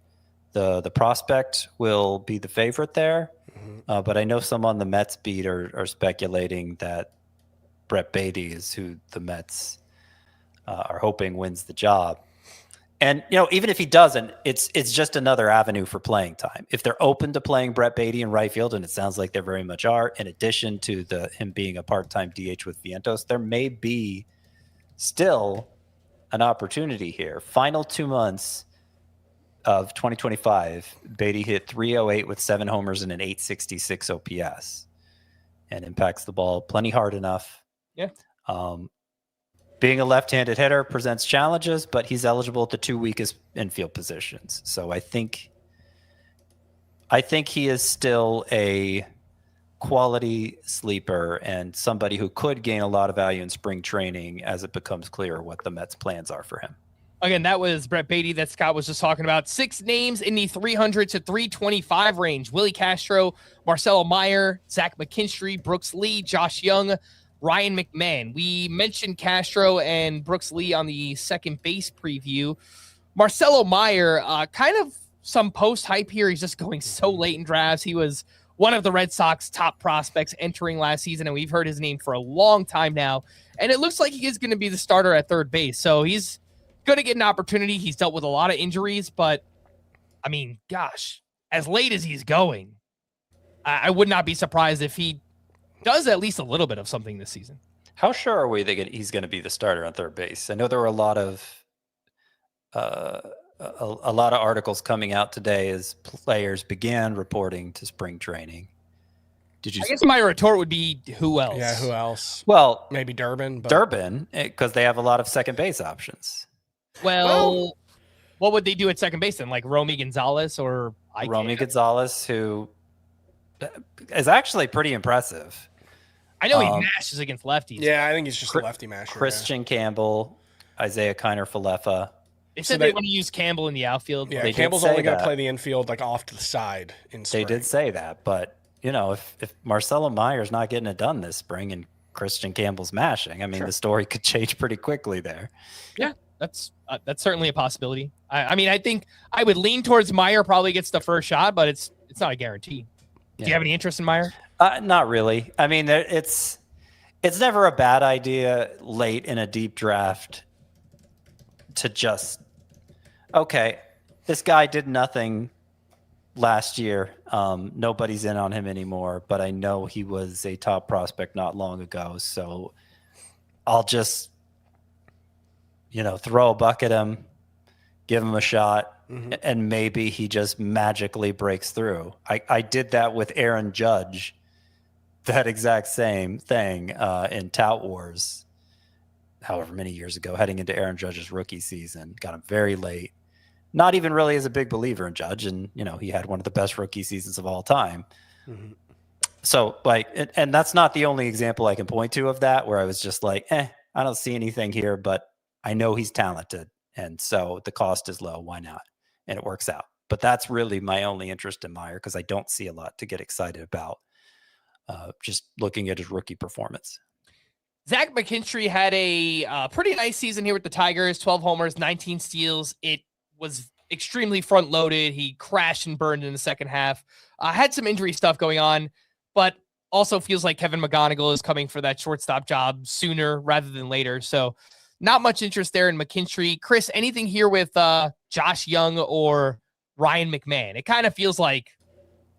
Speaker 3: the prospect, will be the favorite there. But I know some on the Mets beat are speculating that Brett Beatty is who the Mets are hoping wins the job. And, even if he doesn't, it's just another avenue for playing time. If they're open to playing Brett Beatty in right field, and it sounds like they very much are, in addition to him being a part-time DH with Vientos, there may be still an opportunity here. Final 2 months of 2025, Beatty hit .308 with 7 homers and an .866 OPS, and impacts the ball plenty hard enough.
Speaker 1: Yeah.
Speaker 3: Being a left-handed hitter presents challenges, but he's eligible at the 2 weakest infield positions. So I think he is still a quality sleeper and somebody who could gain a lot of value in spring training as it becomes clear what the Mets' plans are for him.
Speaker 1: Again, that was Brett Beatty that Scott was just talking about. 6 names in the 300 to 325 range: Willie Castro, Marcelo Meyer, Zach McKinstry, Brooks Lee, Josh Young, Ryan McMahon. We mentioned Castro and Brooks Lee on the second base preview. Marcelo Meyer, kind of some post-hype here. He's just going so late in drafts. He was one of the Red Sox top prospects entering last season, and we've heard his name for a long time now. And it looks like he is going to be the starter at third base. So he's going to get an opportunity. He's dealt with a lot of injuries, but, I mean, gosh, as late as he's going, I would not be surprised if he does at least a little bit of something this season.
Speaker 3: How sure are we that he's going to be the starter on third base? I know there were a lot of articles coming out today as players began reporting to spring training. Did you?
Speaker 1: I guess my retort would be, who else?
Speaker 2: Yeah, who else?
Speaker 3: Well,
Speaker 2: Maybe Durbin. But
Speaker 3: Durbin, because they have a lot of second base options.
Speaker 1: Well, what would they do at second base then? Like Romy Gonzalez or
Speaker 3: Romy Gonzalez, who is actually pretty impressive.
Speaker 1: I know he mashes against lefties.
Speaker 2: Yeah, I think he's just a lefty masher.
Speaker 3: Christian Campbell, Isaiah Kiner-Falefa.
Speaker 1: They said they want to use Campbell in the outfield.
Speaker 2: Yeah,
Speaker 3: They
Speaker 2: Campbell's
Speaker 3: did say
Speaker 2: only going to
Speaker 3: that.
Speaker 2: play the infield like off to the side in spring.
Speaker 3: They did say that, but if Marcelo Meyer's not getting it done this spring and Christian Campbell's mashing, I mean, the story could change pretty quickly there.
Speaker 1: Yeah, that's certainly a possibility. I mean, I think I would lean towards Meyer probably gets the first shot, but it's not a guarantee. Do you have any interest in Meyer?
Speaker 3: Not really. I mean, it's never a bad idea late in a deep draft to just, okay, this guy did nothing last year. Nobody's in on him anymore, but I know he was a top prospect not long ago. So I'll just, throw a buck at him, give him a shot, and maybe he just magically breaks through. I did that with Aaron Judge, that exact same thing in Tout Wars, however many years ago, heading into Aaron Judge's rookie season. Got him very late. Not even really as a big believer in Judge, and he had one of the best rookie seasons of all time. So and that's not the only example I can point to of that, where I was just like, I don't see anything here, but I know he's talented, and so the cost is low. Why not? And it works out. But that's really my only interest in Meyer, because I don't see a lot to get excited about just looking at his rookie performance.
Speaker 1: Zach McKinstry had a pretty nice season here with the Tigers, 12 homers, 19 steals. It was extremely front loaded. He crashed and burned in the second half. Had some injury stuff going on, but also feels like Kevin McGonigal is coming for that shortstop job sooner rather than later. So not much interest there in McKinstry. Chris, anything here with Josh Young or Ryan McMahon? It kind of feels like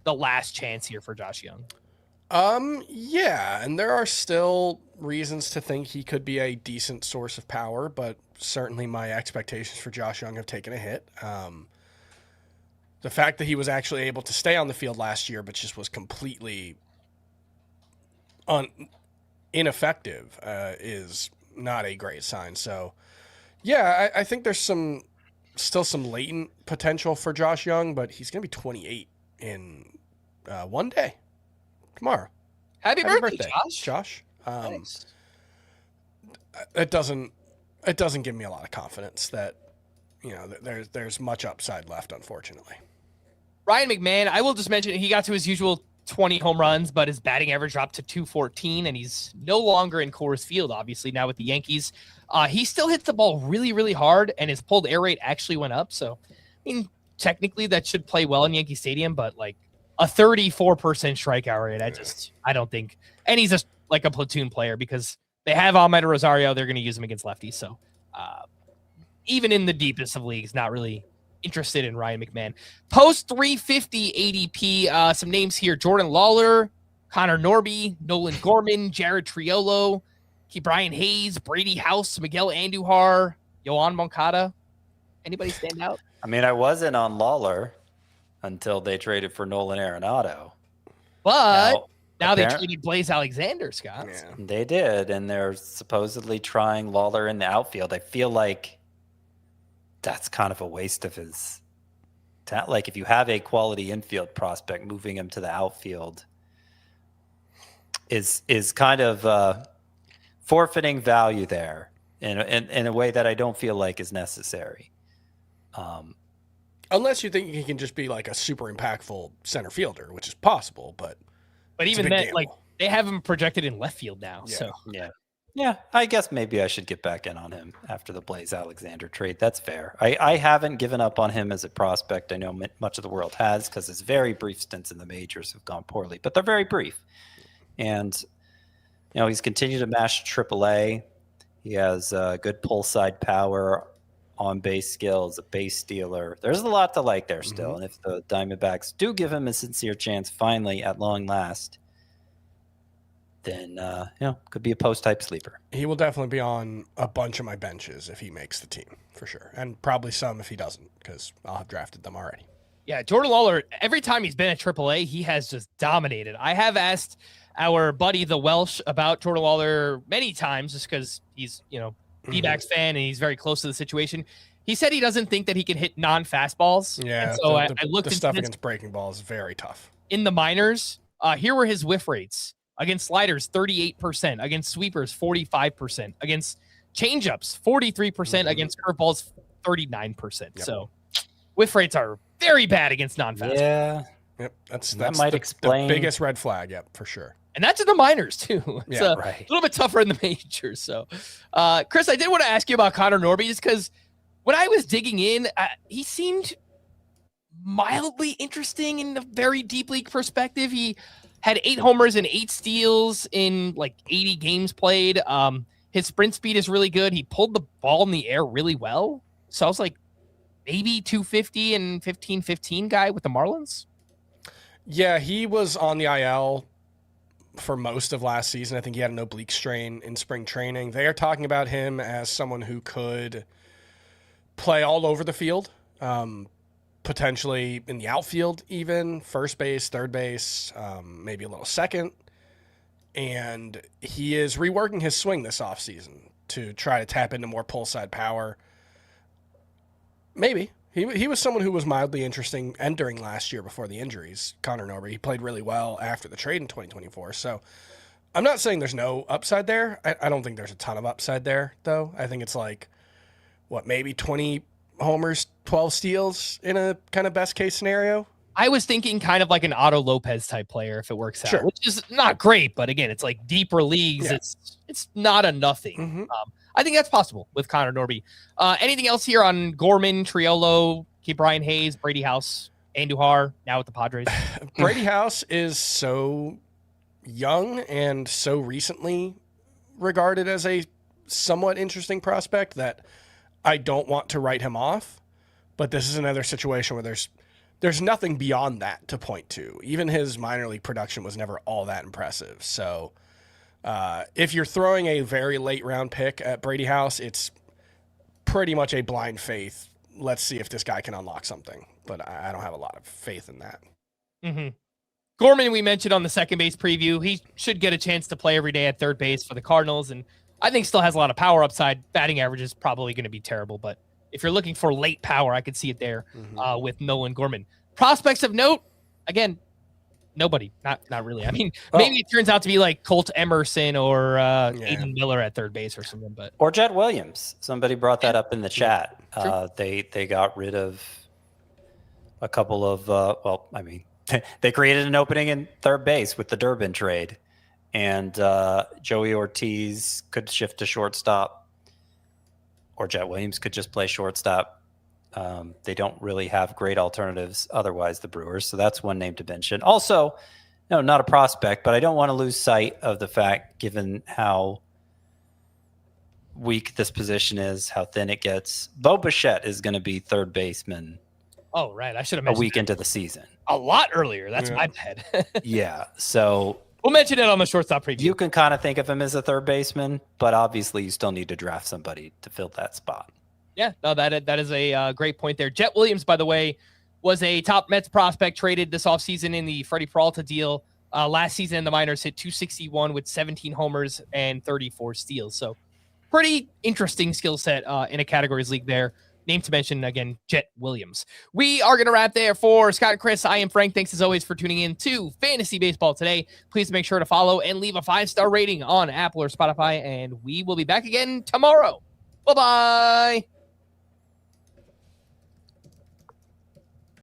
Speaker 1: the last chance here for Josh Young.
Speaker 2: Yeah, and there are still reasons to think he could be a decent source of power, but certainly my expectations for Josh Young have taken a hit. The fact that he was actually able to stay on the field last year, but just was completely ineffective, is not a great sign. So, yeah, I think there's still some latent potential for Josh Young, but he's going to be 28 in one day. Tomorrow.
Speaker 1: Happy birthday,
Speaker 2: Josh.
Speaker 1: Nice.
Speaker 2: It doesn't give me a lot of confidence that, there's much upside left, unfortunately.
Speaker 1: Ryan McMahon, I will just mention he got to his usual 20 home runs, but his batting average dropped to 214, and he's no longer in Coors Field, obviously, now with the Yankees. He still hits the ball really, really hard, and his pulled air rate actually went up. So, I mean, technically that should play well in Yankee Stadium, but like a 34% strikeout rate, I don't think. And he's just like a platoon player because they have Almeida Rosario. They're going to use him against lefties. So even in the deepest of leagues, not really interested in Ryan McMahon. Post 350 ADP, some names here: Jordan Lawler, Connor Norby, Nolan Gorman, Jared Triolo, Brian Hayes, Brady House, Miguel Andujar, Yohan Moncada. Anybody stand out?
Speaker 3: I mean, I wasn't on Lawler until they traded for Nolan Arenado.
Speaker 1: But now they traded Blaze Alexander, Scott.
Speaker 2: Yeah.
Speaker 3: They did, and they're supposedly trying Lawler in the outfield. I feel like that's kind of a waste of his talent. Like, if you have a quality infield prospect, moving him to the outfield is kind of forfeiting value there in a way that I don't feel like is necessary.
Speaker 2: Unless you think he can just be like a super impactful center fielder, which is possible, but
Speaker 1: even then, like, they have him projected in left field now.
Speaker 2: Yeah.
Speaker 1: So
Speaker 3: yeah, I guess maybe I should get back in on him after the Blaze Alexander trade. That's fair. I haven't given up on him as a prospect. I know much of the world has, because his very brief stints in the majors have gone poorly, but they're very brief. And he's continued to mash AAA. He has good pull side power, on base skills, a base stealer. There's a lot to like there still. And if the Diamondbacks do give him a sincere chance, finally at long last, then could be a post type sleeper.
Speaker 2: He will definitely be on a bunch of my benches if he makes the team, for sure, and probably some if he doesn't, because I'll have drafted them already.
Speaker 1: Yeah, Jordan Lawler, every time he's been at AAA, he has just dominated. I have asked our buddy the Welsh about Jordan Lawler many times, just because he's D-backs fan and he's very close to the situation. He said he doesn't think that he can hit non-fastballs.
Speaker 2: Yeah,
Speaker 1: and so I looked
Speaker 2: the
Speaker 1: into
Speaker 2: stuff
Speaker 1: this.
Speaker 2: against breaking balls is very tough.
Speaker 1: In the minors, here were his whiff rates. Against sliders, 38%. Against sweepers, 45%. Against changeups, 43%. Against curveballs, 39%. Yep. So whiff rates are very bad against non-fastballs.
Speaker 3: Yeah.
Speaker 2: Yep. That's
Speaker 3: might explain
Speaker 2: the biggest red flag. Yep, for sure.
Speaker 1: And that's in the minors, too. It's
Speaker 2: Yeah,
Speaker 1: a little bit tougher in the majors. So, Chris, I did want to ask you about Connor Norby, just because when I was digging in, he seemed mildly interesting in a very deep league perspective. He had 8 homers and 8 steals in like 80 games played. His sprint speed is really good. He pulled the ball in the air really well. So I was like, maybe 250 and 15-15 guy with the Marlins.
Speaker 2: Yeah, he was on the IL for most of last season. I think he had an oblique strain in spring training. They are talking about him as someone who could play all over the field, potentially in the outfield even, first base, third base, maybe a little second. And he is reworking his swing this offseason to try to tap into more pull side power. Maybe. He was someone who was mildly interesting entering last year before the injuries, Connor Norby. He played really well after the trade in 2024. So I'm not saying there's no upside there. I don't think there's a ton of upside there, though. I think it's like, maybe 20 homers, 12 steals in a kind of best case scenario.
Speaker 1: I was thinking kind of like an Otto Lopez type player if it works out,
Speaker 2: Sure.
Speaker 1: which is not great, but again, it's like deeper leagues.
Speaker 2: Yeah.
Speaker 1: It's not a nothing.
Speaker 2: Mhm.
Speaker 1: I think that's possible with Connor Norby. Anything else here on Gorman, Triolo, Keep Brian Hayes, Brady House, Andujar, now with the Padres?
Speaker 2: Brady House is so young and so recently regarded as a somewhat interesting prospect that I don't want to write him off. But this is another situation where there's nothing beyond that to point to. Even his minor league production was never all that impressive. So if you're throwing a very late round pick at Brady House, it's pretty much a blind faith. Let's see if this guy can unlock something. But I don't have a lot of faith in that.
Speaker 1: Mm-hmm. Gorman, we mentioned on the second base preview, he should get a chance to play every day at third base for the Cardinals, and I think still has a lot of power upside. Batting average is probably going to be terrible, but if you're looking for late power, I could see it there with Nolan Gorman. Prospects of note, again, nobody. Not really. I mean, maybe it turns out to be like Colt Emerson or Aiden Miller at third base or something. But
Speaker 3: Or Jet Williams. Somebody brought that up in the chat. They got rid of a couple of they created an opening in third base with the Durbin trade, and Joey Ortiz could shift to shortstop, or Jet Williams could just play shortstop. They don't really have great alternatives otherwise, the Brewers. So that's one name to mention. Also, no, not a prospect, but I don't want to lose sight of the fact, given how weak this position is, how thin it gets. Bo Bichette is going to be third baseman.
Speaker 1: Oh, right. I should have
Speaker 3: a
Speaker 1: mentioned
Speaker 3: week
Speaker 1: that
Speaker 3: into the season.
Speaker 1: a lot earlier. That's my bad.
Speaker 3: Yeah. So
Speaker 1: we'll mention it on the shortstop preview.
Speaker 3: you can kind of think of him as a third baseman, but obviously you still need to draft somebody to fill that spot.
Speaker 1: Yeah, no, that is a great point there. Jet Williams, by the way, was a top Mets prospect traded this offseason in the Freddie Peralta deal. Last season in the minors hit 261 with 17 homers and 34 steals. So pretty interesting skill set in a categories league there. Name to mention, again, Jet Williams. We are going to wrap there for Scott and Chris. I am Frank. Thanks as always for tuning in to Fantasy Baseball today. Please make sure to follow and leave a 5-star rating on Apple or Spotify, and we will be back again tomorrow. Bye-bye.